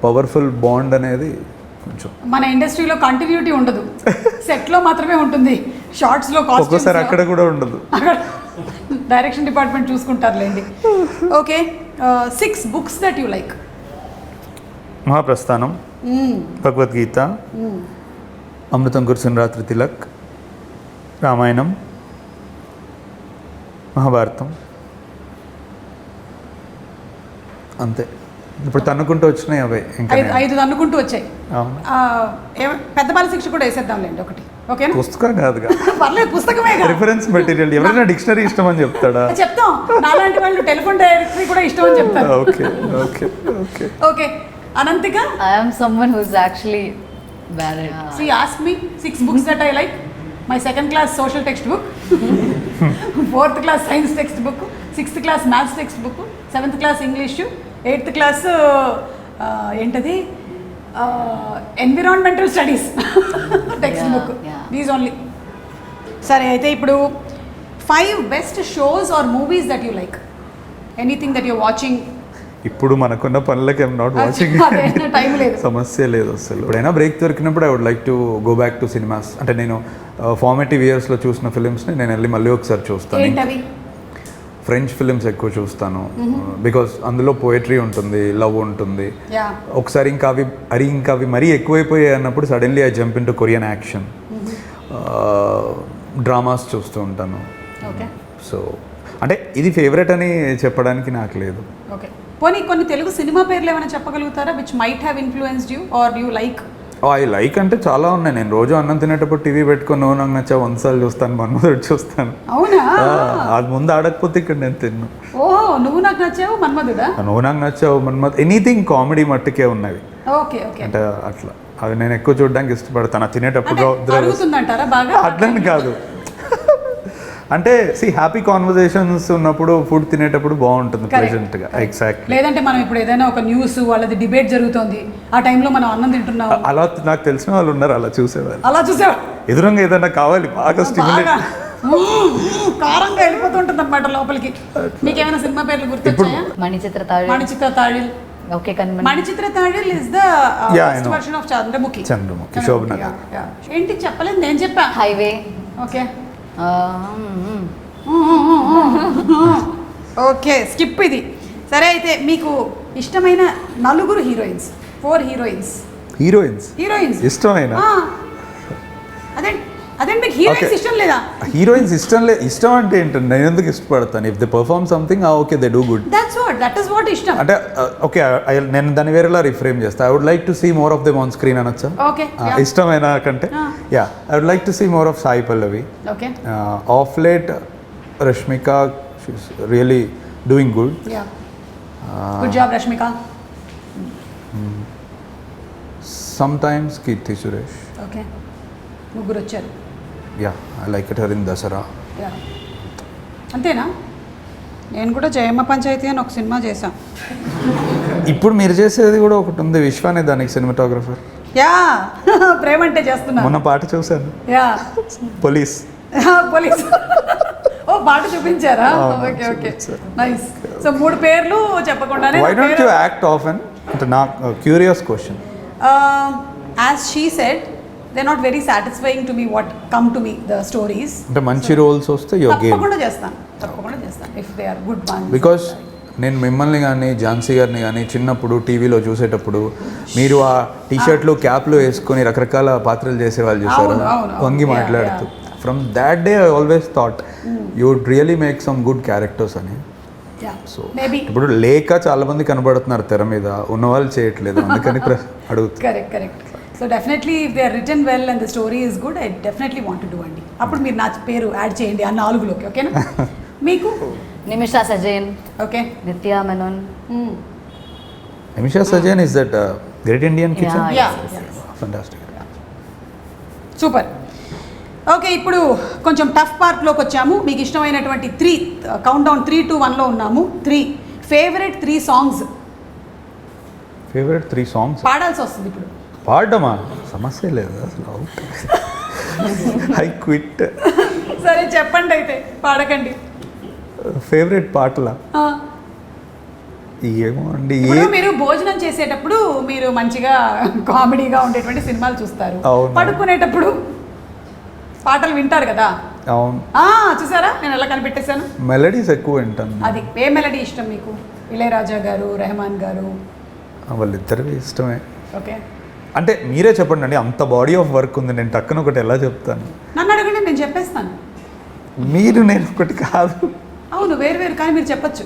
పవర్ఫుల్ బాండ్ అనేది కొంచెం మన ఇండస్ట్రీలో కంటిన్యూటీ ఉండదు, సెట్లో మాత్రమే ఉంటుంది, షార్ట్స్లో ఒక్కోసారి అక్కడ కూడా ఉండదు. అక్కడ డైరెక్షన్ డిపార్ట్మెంట్ చూసుకుంటారులేండి. Okay, 6 books that you like. Mahaprasthanam, Bhagavad Gita, Amrutham Kurisina Ratri Tilak, Ramayanam, Mahabharatam, అంతే. ఇప్పుడు తన్నుకుంటూ వచ్చినాయి అవే. ఇంకా 5 అనుకుంటూ వచ్చాయి. అవును. పెద్ద బాల శిక్ష కూడా వేసేద్దాంలేండి ఒకటి, ఓకేనా? పుస్తకం కాదుగా, పర్లేదు, పుస్తకమే కదా. Reference material. ఎవరైనా డిక్షనరీ ఇష్టం అని చెప్తాడా? చెప్తాం. నాలాంటి వాళ్ళు టెలిఫోన్ డైరెక్టరీ కూడా ఇష్టం అని చెప్తారు. Okay okay okay okay, Ananthika. I am someone who's actually bad at. See, ask me 6 books that I like. My 2nd class social textbook, 4th class science textbook, 6th class maths textbook, 7th class English, 8th class ఏంటది environmental studies text book. yeah. These only. సరే, అయితే ఇప్పుడు 5 best shows or movies that you like. Anything that you're watching. ఇప్పుడు మనకున్న పనులకి I'm not watching. Time లేదు, సమస్య లేదు అసలు. ఎప్పుడైనా బ్రేక్ దొరికినప్పుడు I would like to go back to cinemas. అంటే నేను ఫార్మేటివ్ ఇయర్స్లో చూసిన ఫిలిమ్స్ని నేను వెళ్ళి మళ్ళీ ఒకసారి చూస్తాను. ఏంటవి? ఫ్రెంచ్ ఫిలిమ్స్ ఎక్కువ చూస్తాను, బికాస్ అందులో పోయట్రీ ఉంటుంది, లవ్ ఉంటుంది. యా. ఒకసారి ఇంకా అవి మరీ ఎక్కువైపోయాయి అన్నప్పుడు suddenly I jump in to Korean action. Dramas చూస్తూ ఉంటాను. ఓకే. సో అంటే ఇది ఫేవరెట్ అని చెప్పడానికి నాకు లేదు. ఓకే, పోనీ కొన్ని తెలుగు సినిమా పేర్లు ఏమైనా చెప్పగలుగుతారా which might have influenced you or you like? I like అంటే చాలా ఉన్నాయి. నేను రోజు అన్నం తినేటప్పుడు టీవీ పెట్టుకొని నువ్వు నాకు నచ్చా 100 సార్లు చూస్తాను, మన్మధుడు చూస్తాను. అవునా? అది ముందు ఆడకపోతే ఇక్కడ నేను తిన్ను. ఓహో, నువ్వు నాకు నచ్చావు, మన్మధుడా? నువ్వు నాకు నచ్చావు, మన్మధ్, ఎనీథింగ్ కామెడీ మట్టుకే ఉన్నవి. Okay okay. అంటే అట్లా అవి నేను ఎక్కువ చూడడానికి ఇష్టపడతాను. తినేటప్పుడు అడుగుతుందంటారా బాగా? అట్లని కాదు, అంటే హ్యాపీ కాన్వర్జేషన్స్ ఉన్నప్పుడు ఫుడ్ తినేటప్పుడు బాగుంటుంది, ప్లెజెంట్గా. ఎగ్జాక్ట్లీ. లేదంటే మనం ఇప్పుడు ఏదైనా ఒక న్యూస్ వాళ్ళది డిబేట్ జరుగుతోంది, ఆ టైంలో మనం అన్నం తింటున్నాం, అలా నాకు తెలిసిన వాళ్ళు ఉన్నారు, అలా చూసేవాళ్ళు. అలా చూసేవా? ఎదురుగా ఏదైనా కావాలి, బాగా స్టిమ్యులేట్, కారంగా వెళ్ళిపోతుంటుంది అనమాట లోపలికి. మీకేమైనా సినిమా పేర్లు గుర్తొచ్చాయా? Manichitrathazhu. Manichitrathazhu. Okay, Kanmani. Manichitrathazhu is the first version of Chandramukhi. Chandramukhi, శోభనగర్. ఏంటి చెప్పలేదు, నేను చెప్పా. హైవే. ఓకే ఓకే, స్కిప్ ఇది. సరే, అయితే మీకు ఇష్టమైన 4 హీరోయిన్స్, 4 హీరోయిన్స్. హీరోయిన్స్ ఇష్టమైన? అదే మీకు హీరోయిన్స్ ఇష్టం లేదా? హీరోయిన్స్ ఇష్టం అంటే ఏంటంటే నేను ఎందుకు ఇష్టపడతాను? If they perform something, okay, they do good, that is what ఇష్టం. అంటే ఓకే, నేను దాన్ని వేరేలా రిఫ్రేమ్ చేస్తాను. I would like to see more of them on screen అనొచ్చా? ఓకే, ఇష్టమైన కంటే yeah, I would like to see more of Sai Pallavi. Okay. Of late Rashmika, she's really doing good. Good job Rashmika. Sometimes Keerthy Suresh. Okay, ముగ్గురు వచ్చారు. Yeah, I like it her in Dasara. అంతేనా? నేను కూడా జయమ్మ పంచాయతీ అని ఒక సినిమా చేశాను. ఇప్పుడు మీరు చేసేది కూడా ఒకటి ఉంది, విశ్వానే దానికి సినిమాటోగ్రఫర్. యా, ప్రేమ అంటే చేస్తున్నా. మొన్న పాట చూశాను. Yeah, police. ఓ, పాట చూపించారా? Okay okay, nice. సో 3 పేర్లు చెప్పకుండానే. Why don't you act often? అంటే నాకు curious question. As she said, they not very satisfying to me what come to me the stories. అంటే మంచి రోల్స్ వస్తే యువర్ గేమ్. తప్పకుండా చేస్తాను if they are good ones. Because నేను మిమ్మల్ని కానీ ఝాన్సీ గారిని కానీ చిన్నప్పుడు టీవీలో చూసేటప్పుడు మీరు ఆ టీషర్ట్లు క్యాప్లు వేసుకొని రకరకాల పాత్రలు చేసేవాళ్ళు చూసారు, వంగి మాట్లాడుతూ. From that day I always thought you would really make some good characters అని. సో ఇప్పుడు లేక చాలా మంది కనబడుతున్నారు తెర మీద, ఉన్నవాళ్ళు చేయట్లేదు, అందుకని అడుగుతారు. Correct. So definitely if they are written well and the story is good, I definitely want to do అండి. అప్పుడు మీరు నా పేరు యాడ్ చేయండి ఆ 4లోకి, ఓకేనా? మీకు Nimisha Sajayan. Okay. Nithya Menon. Nimisha Sajayan is that great Indian kitchen, Yeah. Fantastic. Super. Okay, ఇప్పుడు కొంచెం టఫ్ పార్ట్లోకి వచ్చాము. మీకు ఇష్టమైనటువంటి 3 కౌంట్ డౌన్ 3, 2, 1లో ఉన్నాము. 3 ఫేవరెట్ 3 సాంగ్స్ ఫేవరెట్ 3 సాంగ్స్ పాడాల్సి వస్తుంది ఇప్పుడు. పాడమా? సమస్య లేదు అసలు. Out I quit. సరే చెప్పండి, అయితే పాడకండి. ఫేవరెట్ పాటలా? ఆ, ఏమో అండి. ఇప్పుడు మీరు భోజనం చేసేటప్పుడు మీరు మంచిగా కామెడీగా ఉండేటువంటి సినిమాలు చూస్తారు. అవును. పడుకునేటప్పుడు పాటలు వింటారు కదా. అవును, చూసారా నేను ఎలా కనిపెట్టేశాను. మెలడీస్ ఎక్కువ వింటాను. అది ఏ మెలడీ ఇష్టం మీకు? ఇళయరాజా గారు, రెహమాన్ గారు? వాళ్ళిద్దరివి ఇష్టమే. ఓకే, అంటే మీరే చెప్పండి అండి, అంత బాడీ ఆఫ్ వర్క్ ఉంది, నేను టక్కున ఒకటి ఎలా చెప్తాను? నన్ను అడగండి, నేను చెప్పేస్తాను. మీరు నేను ఒకటి కాదు. అవును, వేరు వేరు, కానీ మీరు చెప్పచ్చు.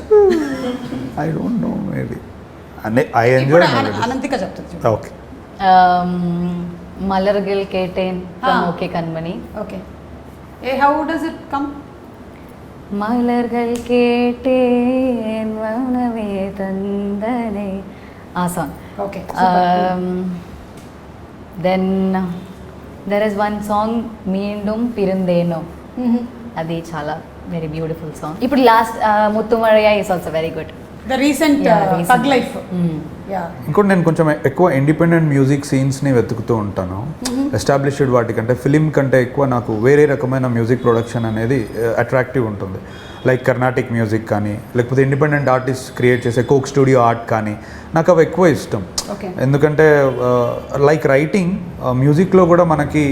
I don't know, maybe I ఇప్పుడు ఎంజాయ్. అనంతిక చెప్తుంది. Okay. Malargal Ketten from OK Kanmani. Okay, how does it come? Malargal Ketten మౌనమే తందనే, ఆ song. Okay, then there is one song Meendum Pirandheno, అది చాలా వెరీ బ్యూటిఫుల్ సాంగ్. ఇప్పుడు last Muththa Mazhai is also very good. The recent Thug Life. Yeah, ఇంకోటి నేను కొంచెం ఎక్కువ ఇండిపెండెంట్ మ్యూజిక్ సీన్స్ని వెతుకుతూ ఉంటాను. ఎస్టాబ్లిష్డ్ వాటికంటే ఫిలిం కంటే ఎక్కువ నాకు వేరే రకమైన మ్యూజిక్ ప్రొడక్షన్ అనేది అట్రాక్టివ్ ఉంటుంది. లైక్ కర్ణాటిక్ మ్యూజిక్ కానీ, లేకపోతే ఇండిపెండెంట్ ఆర్టిస్ట్ క్రియేట్ చేసే కోక్ స్టూడియో ఆర్ట్ కానీ, నాకు అవి ఎక్కువ ఇష్టం. ఓకే, ఎందుకంటే లైక్ రైటింగ్, మ్యూజిక్లో కూడా మనకి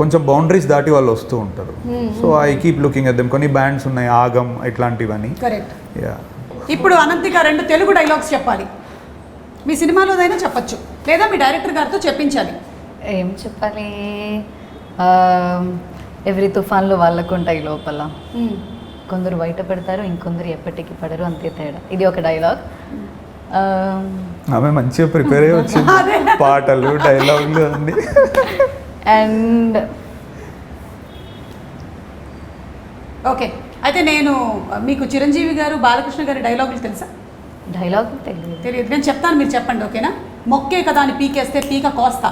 కొంచెం బౌండరీస్ దాటి వాళ్ళు వస్తూ ఉంటారు. So I keep looking at them. కొన్ని బ్యాండ్స్ ఉన్నాయి, ఆగం ఇట్లాంటివన్నీ. కరెక్ట్. యా. ఇప్పుడు అనంతిక 2 తెలుగు డైలాగ్స్ చెప్పాలి. మీ సినిమాలోదైనా చెప్పచ్చు, లేదా మీ డైరెక్టర్ గారితో చెప్పించాలి. ఏం చెప్పాలి? ఎవ్రీ తుఫాన్లో వాళ్ళకు ఉంటాయి లోపల, కొందరు బయట పెడతారు, ఇంకొందరు ఎప్పటికీ పడరు, అంతే తేడా. ఇది ఒక డైలాగ్. ఆమె మంచిగా ప్రిపేర్ అయ్యి వచ్చింది, పాటలు డైలాగులు అన్నీ. అండ్ ఓకే, అయితే నేను మీకు చిరంజీవి గారు, బాలకృష్ణ గారి డైలాగులు తెలుసా? డైలాగ్ తెలియదు. తెలియదు, నేను చెప్తాను, మీరు చెప్పండి. ఓకేనా? మొక్కే కదా అని పీకేస్తే పీక కోస్తా.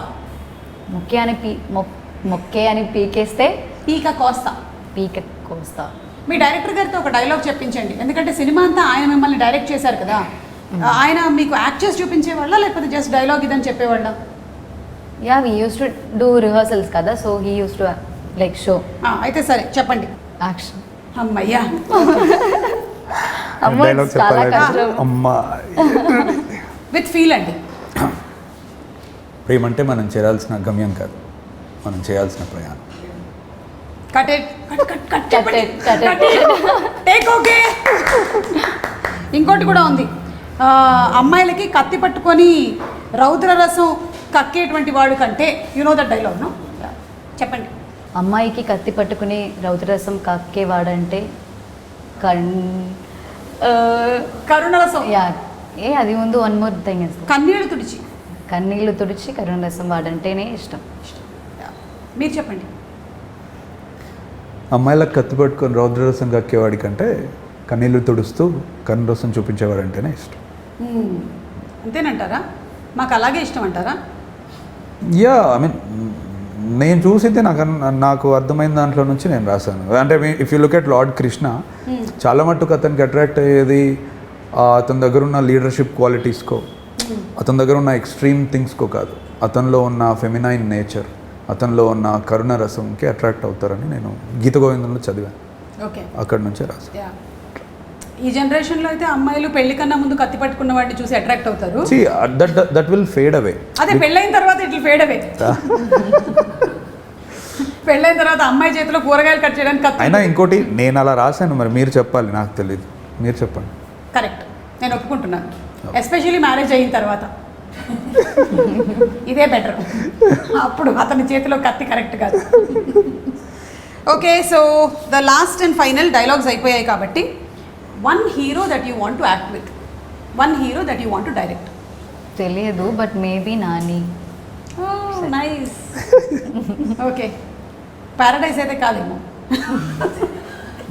మొక్కే అని పీకేస్తే పీక కోస్తా. పీక కోస్తా. మీ డైరెక్టర్ గారితో ఒక డైలాగ్ చెప్పించండి, ఎందుకంటే సినిమా అంతా ఆయన మిమ్మల్ని డైరెక్ట్ చేశారు కదా. ఆయన మీకు యాక్ట్ చేసి చూపించేవాళ్ళ, లేకపోతే జస్ట్ డైలాగ్ ఇదని చెప్పేవాళ్ళ? Yeah, we use to do rehearsals కదా, so he use to like show. అయితే సరే చెప్పండి. యాక్షన్. అమ్మయ్యా, అమ్మో, డైలాగ్ చాలా చెప్పాలి. కష్టం. అమ్మా, విత్ ఫీల్ అండి. ప్రేమ అంటే మనం చేరాల్సిన గమ్యం కాదు, మనం చేయాల్సిన ప్రయాణం. Take okay. ఇంకోటి కూడా ఉంది, అమ్మాయిలకి కత్తి పట్టుకొని రౌద్ర రసం కక్కేటువంటి వాడు కంటే, you know that dialogue no? చెప్పండి. అమ్మాయికి కత్తి పట్టుకుని రౌద్రరసం కక్కేవాడంటే కరుణరసం. యా, అది ముందు వన్ మోర్ థింగ్ ఇస్ కన్నీళ్ళు తుడిచి. కన్నీళ్ళు తుడిచి కరుణరసం వాడంటేనే ఇష్టం. మీరు చెప్పండి. అమ్మాయిలకు కత్తి పట్టుకొని రౌద్రరసం కక్కేవాడి కంటే కన్నీళ్ళు తుడుస్తూ కన్నురసం చూపించేవాడంటేనే ఇష్టం. అంతేనంటారా? మాకు అలాగే ఇష్టం అంటారా? యా, ఐ మీన్ నేను చూసితే నాకు అర్థమైన దాంట్లో నుంచి నేను రాశాను. అంటే if you look at lord Krishna, చాలా మట్టుకు అతనికి అట్రాక్ట్ అయ్యేది అతని దగ్గర ఉన్న లీడర్షిప్ క్వాలిటీస్కో, అతని దగ్గర ఉన్న ఎక్స్ట్రీమ్ థింగ్స్కో కాదు, అతనిలో ఉన్న ఫెమినైన్ నేచర్, అతనిలో ఉన్న కరుణ రసంకి అట్రాక్ట్ అవుతారని నేను గీత గోవిందంలో చదివాను. ఓకే, అక్కడి నుంచే రాశాను. ఈ జనరేషన్లో అయితే అమ్మాయిలు పెళ్లి కన్నా ముందు కత్తి పట్టుకున్న వాడిని చూసి అట్రాక్ట్ అవుతారు. దట్ విల్ ఫేడ్ అవే. అదే పెళ్ళైన తర్వాత ఇట్ విల్ ఫేడ్ అవే. పెళ్ళైన తర్వాత అమ్మాయి చేతిలో కూరగాయలు కట్ చేయడానికి కత్తి. అయినా ఇంకోటి నేను అలా రాశాను, మరి మీరు చెప్పాలి, నాకు తెలియదు, మీరు చెప్పండి. కరెక్ట్, నేను ఒప్పుకుంటున్నాను. ఎస్పెషల్లీ మ్యారేజ్ అయిన తర్వాత ఇదే బెటర్. అప్పుడు అతని చేతిలో కత్తి కరెక్ట్ కాదు. Okay, so the last and final dialogues అయిపోయాయి కాబట్టి, one hero that you want to act with, one hero that you want to direct. తెలియదు, but maybe Nani. Nice. Okay, Paradise అయితే కాదేమో,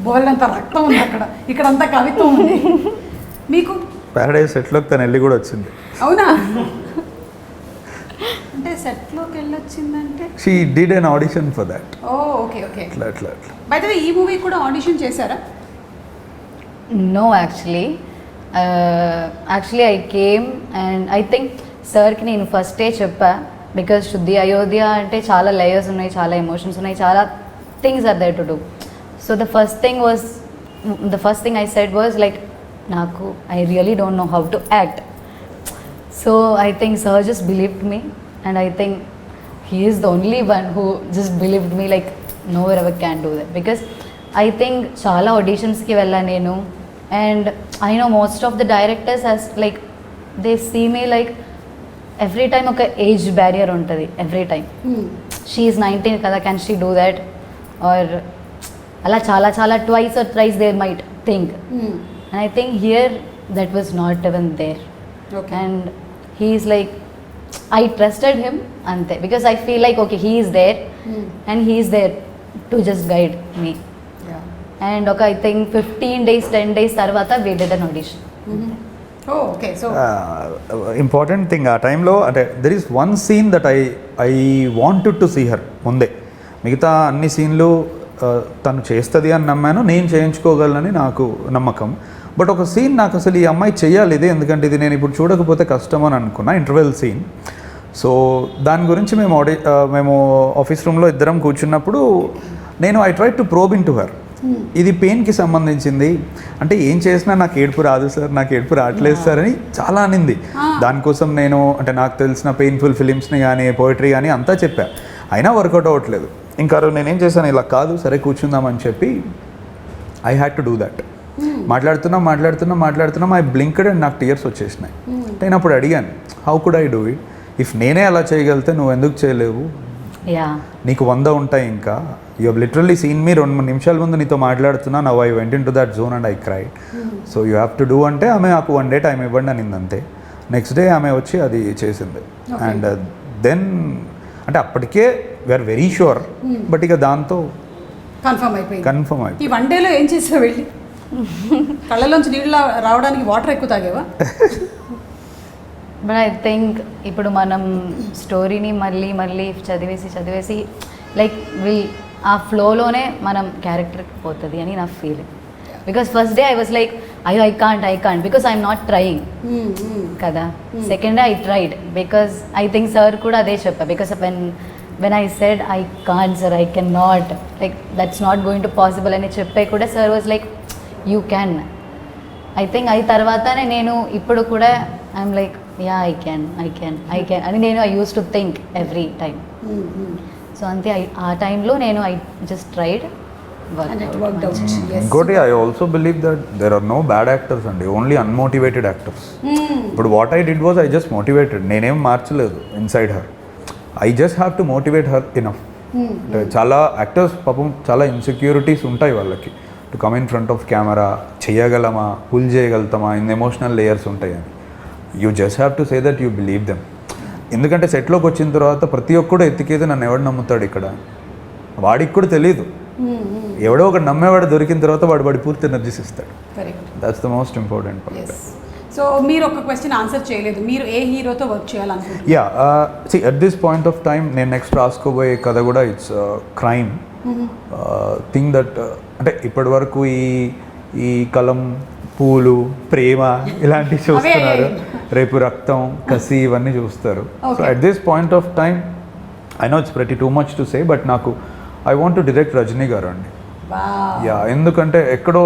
బోల్డంత రక్తం ఉంది అక్కడ, ఇక్కడంతా కవిత్వం ఉంది. మీకు ప్యారడైజ్ సెట్లోకి తను వెళ్ళి కూడా వచ్చింది. అవునా? అంటే సెట్లోకి వెళ్ళొచ్చిందంటే she did an audition for that. Oh okay okay. అట్లా అట్లా అట్లా. బై ద వే ఈ మూవీ కూడా ఆడిషన్ చేశారా? No, actually. Actually, I came and I think సార్కి నేను ఫస్టే చెప్పా, బికాజ్ శుద్ధి అయోధ్య అంటే చాలా లేయర్స్ ఉన్నాయి, చాలా ఎమోషన్స్ ఉన్నాయి, చాలా things are there to do. So the first thing I said was like, నాకు I really don't know how to act. So I think sir just believed me and I think he is the only one who just believed me like no ever can do that. Because I think చాలా ఆడిషన్స్కి వెళ్ళాను నేను, and I know most of the directors as like they see me like every time ఒక age barrier ఉంటుంది every time. She is 19 కదా, can she do that or అలా చాలా చాలా twice or thrice they might think. And I think here that was not even there. And he is like, I trusted him ante, because I feel like okay, he is there and he is there to just guide me. And okay, I think 15 days 10 days tarvata we did an audition. Oh okay. So important thing ఆ టైంలో అంటే there is one scene that I wanted to see her ముందే. మిగతా అన్ని సీన్లు తను చేస్తుంది అని నమ్మాను, నేను చేయించుకోగలనని నాకు నమ్మకం. బట్ ఒక సీన్ నాకు అసలు ఈ అమ్మాయి చేయాలి ఇది, ఎందుకంటే ఇది నేను ఇప్పుడు చూడకపోతే కష్టం అని అనుకున్నా, ఇంటర్వెల్ సీన్. సో దాని గురించి మేము ఆఫీస్ రూమ్లో ఇద్దరం కూర్చున్నప్పుడు నేను I try to probe in to her. ఇది పెయిన్కి సంబంధించింది అంటే ఏం చేసినా నాకు ఏడుపు రాదు సార్, నాకు ఏడుపు రావట్లేదు సార్ అని చాలా అనింది. దానికోసం నేను అంటే నాకు తెలిసిన పెయిన్ఫుల్ ఫిలిమ్స్ని కానీ పోయిటరీ కానీ అంతా చెప్పా, అయినా వర్కౌట్ అవ్వట్లేదు. ఇంకా నేనేం చేశాను, ఇలా కాదు సరే కూర్చుందామని చెప్పి I had to do that. మాట్లాడుతున్నాం ఐ బ్లింక్డ్ అండ్ నాకు టీయర్స్ వచ్చేసినాయి. నేను అప్పుడు అడిగాను, how could I do it, if నేనే అలా చేయగలితే నువ్వు ఎందుకు చేయలేవు, నీకు 100 ఉంటాయి. ఇంకా యూ హెవ్ లిటరల్లీ సీన్ మీ 2-3 నిమిషాల ముందు నీతో మాట్లాడుతున్నా, now I went in to that zone and I cried. So you have to do అంటే ఆమె నాకు 1 డే టైం ఇవ్వండి అనింది అంతే. నెక్స్ట్ డే ఆమె వచ్చి అది చేసింది. అండ్ దెన్ అంటే అప్పటికే వీఆర్ వెరీ షూర్, బట్ ఇక దాంతో కన్ఫర్మ్ అయిపోయింది. ఈ 1 డేలో ఏం చేసావు వెళ్ళి? కళ్ళలోంచి నీళ్ళు రావడానికి వాటర్ ఎక్కువ తాగేవా? బట్ ఐ థింక్ ఇప్పుడు మనం స్టోరీని మళ్ళీ చదివేసి లైక్ ఆ ఫ్లోలోనే మనం క్యారెక్టర్కి పోతుంది అని నా feeling. Because first day I was like I can't because I'm not trying కదా. Second day I tried because I think sir కూడా అదే చెప్పా. Because when I said I can't sir, I cannot, like that's not going to possible అని చెప్పే కూడా sir was like you can. I think అది తర్వాతనే నేను ఇప్పుడు కూడా I'm like yeah I can అని నేను I use to think every time. So అంతే ఆ టైంలో నేను ఐ జస్ట్ ట్రైడ్. ఇంకోటి I also believe that there are no bad actors అండి, ఓన్లీ అన్మోటివేటెడ్ యాక్టర్స్. ఇప్పుడు what I did was I just motivated, నేనేం మార్చలేదు inside her. I just have to motivate her enough. అంటే చాలా actors పాపం చాలా insecurities ఉంటాయి వాళ్ళకి, to come in front of camera చేయగలమా, పుల్ చేయగలుగుతామా, ఇన్ ఎమోషనల్ లేయర్స్ ఉంటాయి అని. You just have to say that you believe them. ఎందుకంటే సెట్లోకి వచ్చిన తర్వాత ప్రతి ఒక్కడు ఎత్తికేది నన్ను ఎవడు నమ్ముతాడు ఇక్కడ, వాడికి కూడా తెలీదు. ఎవడో ఒకటి నమ్మేవాడు దొరికిన తర్వాత వాడి పూర్తి ఎనర్జీస్ ఇస్తాడు. That's the most important part. So మీరు ఒక క్వశ్చన్ ఆన్సర్ చేయలేదు, మీరు ఏ హీరోతో వర్క్ చేయాలనుకుంటున్నారు? Yeah see at this point of time నేను నెక్స్ట్ రాసుకోబోయే కథ కూడా ఇట్స్ క్రైమ్ థింగ్ దట్ అంటే ఇప్పటి వరకు ఈ కలం, పూలు, ప్రేమ ఇలాంటివి చూస్తున్నారు, రేపు రక్తం, కసి ఇవన్నీ చూస్తారు. So at this point of time I know it's pretty too much to say, but నాకు I want to direct Rajini garu అండి. యా, ఎందుకంటే ఎక్కడో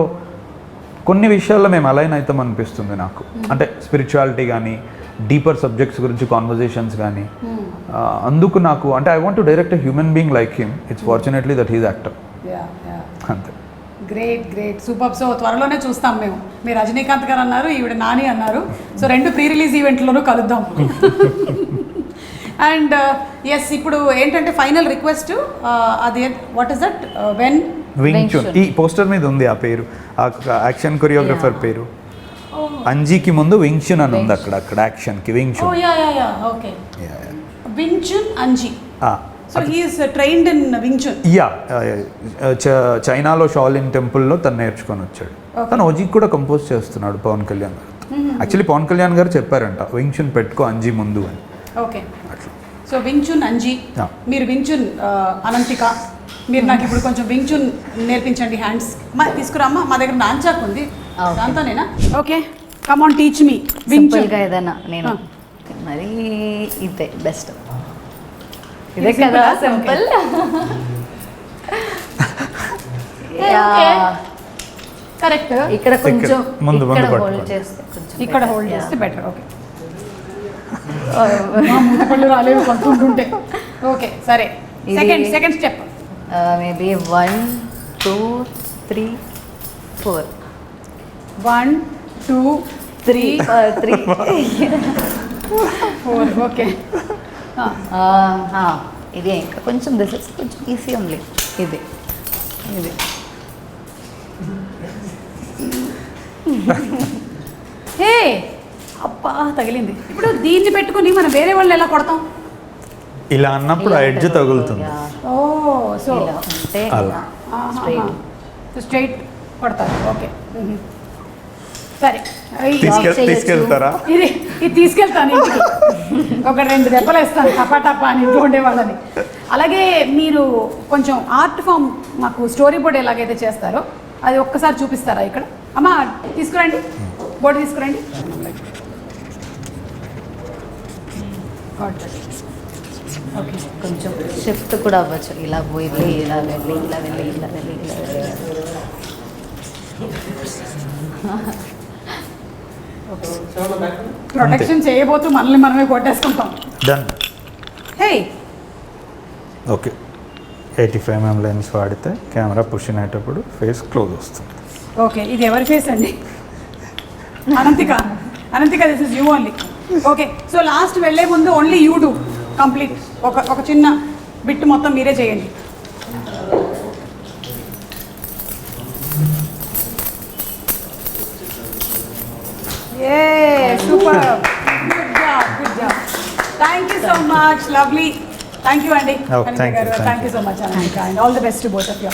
కొన్ని విషయాల్లో మేము అలైన్ అవుతాం అనిపిస్తుంది నాకు. అంటే స్పిరిచువాలిటీ కానీ, డీపర్ సబ్జెక్ట్స్ గురించి కాన్వర్జేషన్స్ కానీ, అందుకు నాకు అంటే I want to direct a human being like him. It's fortunately that he's actor. అంతే. Great super. సో త్వరలోనే చూస్తాం మేము. మీరు రజనీకాంత్ గారు అన్నారు, ఈవిడ నాని అన్నారు. సో 2 ప్రీ రిలీజ్ ఈవెంట్లోనూ కలుద్దాం. అండ్ ఎస్, ఇప్పుడు ఏంటంటే ఫైనల్ రిక్వెస్ట్, అది what is that, when Wing Chun. ఈ పోస్టర్ మీద ఉంది ఆ పేరు, ఆ యాక్షన్ కొరియోగ్రఫర్ పేరు. అంజీకి ముందు వింగ్ చున్ అని ఉంది అక్కడ యాక్షన్కి Wing Chun. Okay, Wing Chun Anji. So he is trained in Wing Chun. Yeah, చైనాలో షాలిన్ టెంపుల్లో తను నేర్చుకొని వచ్చాడు. తను ఓజీకి కూడా కంపోజ్ చేస్తున్నాడు పవన్ కళ్యాణ్ గారు. యాక్చువల్లీ పవన్ కళ్యాణ్ గారు చెప్పారంట వింగ్ చున్ పెట్టుకో అంజీ ముందు అని. Okay, so so Wing Chun Anji, Yeah. మీరు వించున్ అనంతిక, మీరు నాకు ఇప్పుడు కొంచెం వించున్ నేర్పించండి హ్యాండ్స్. మా తీసుకురామ్మా, మా దగ్గర నాంచాక్ ఉంది, Okay. దాంతోనేనా? Okay, come on teach me Wing Chun. సింపుల్గా ఏదైనా నేను మరి ఇదే బెస్ట్. ఇదే ఇది కదా simple ఆ? సింపుల్. కరెక్ట్. ఇక్కడ కొంచెం ముందు ఇక్కడ పట్టుకోండి. హోల్డ్ చేస్తే కొంచెం ఇక్కడ better. Hold Yeah. చేస్తే బెటర్. ఓకే, మా మూత పళ్ళు రాలేవు కొంటుంటే. ఓకే సరే, ఇది- సెకండ్ స్టెప్. మేబీ 1 2 3 4 1 2 3 3 4. ఓకే, ఇది ఇంకా కొంచెం దిస్ ఇస్ కొంచెం ఈజీ ఓన్లీ. ఇది ఇది హే అబ్బా తగిలింది. ఇప్పుడు దీన్ని పెట్టుకుని మనం వేరే వాళ్ళు ఎలా కొడతాం? ఇలా అన్నప్పుడు ఆ ఎడ్జ్ తగులుతుంది. Yeah. ఓ సో ఇలా ఉంటే అలా. straight. స్ట్రైట్ కొడతారు. ఓకే సరే, తీసుకెళ్తారా? ఇది తీసుకెళ్తాను ఇంటికి. ఒక 2 దెబ్బలు వేస్తాను టపా అని ఇంట్లో ఉండేవాళ్ళని. అలాగే మీరు కొంచెం ఆర్ట్ ఫామ్ మాకు స్టోరీ బోర్డ్ ఎలాగైతే చేస్తారో అది ఒక్కసారి చూపిస్తారా ఇక్కడ? అమ్మా తీసుకురండి, బోర్డు తీసుకురండి. ఓకే, కొంచెం షిఫ్ట్ కూడా అవ్వచ్చు. ఇలా పోయి ఇలా వెళ్ళి ఇలా వెళ్ళి ఇలా వెళ్ళి ఇలా వెళ్ళి. ప్రొటెక్షన్ చేయబోతూ మనల్ని మనమే కొట్టేసుకుంటాం. డన్. హే ఓకే, 85mm లెన్స్ వాడితే కెమెరా పుష్ అయ్యేటప్పుడు ఫేస్ క్లోజ్ వస్తుంది. ఓకే, ఇది ఎవరి ఫేస్ అండి? Ananthika this is you only. Okay, so last వెళ్ళే ముందు ఓన్లీ యూ డూ కంప్లీట్. ఒక చిన్న బిట్ మొత్తం మీరే చేయండి. ఏ super, good job. Thank you so much, lovely. Thank you అండి Oh, thank you, thank thank you so much Ananthika, and all the best to both of you.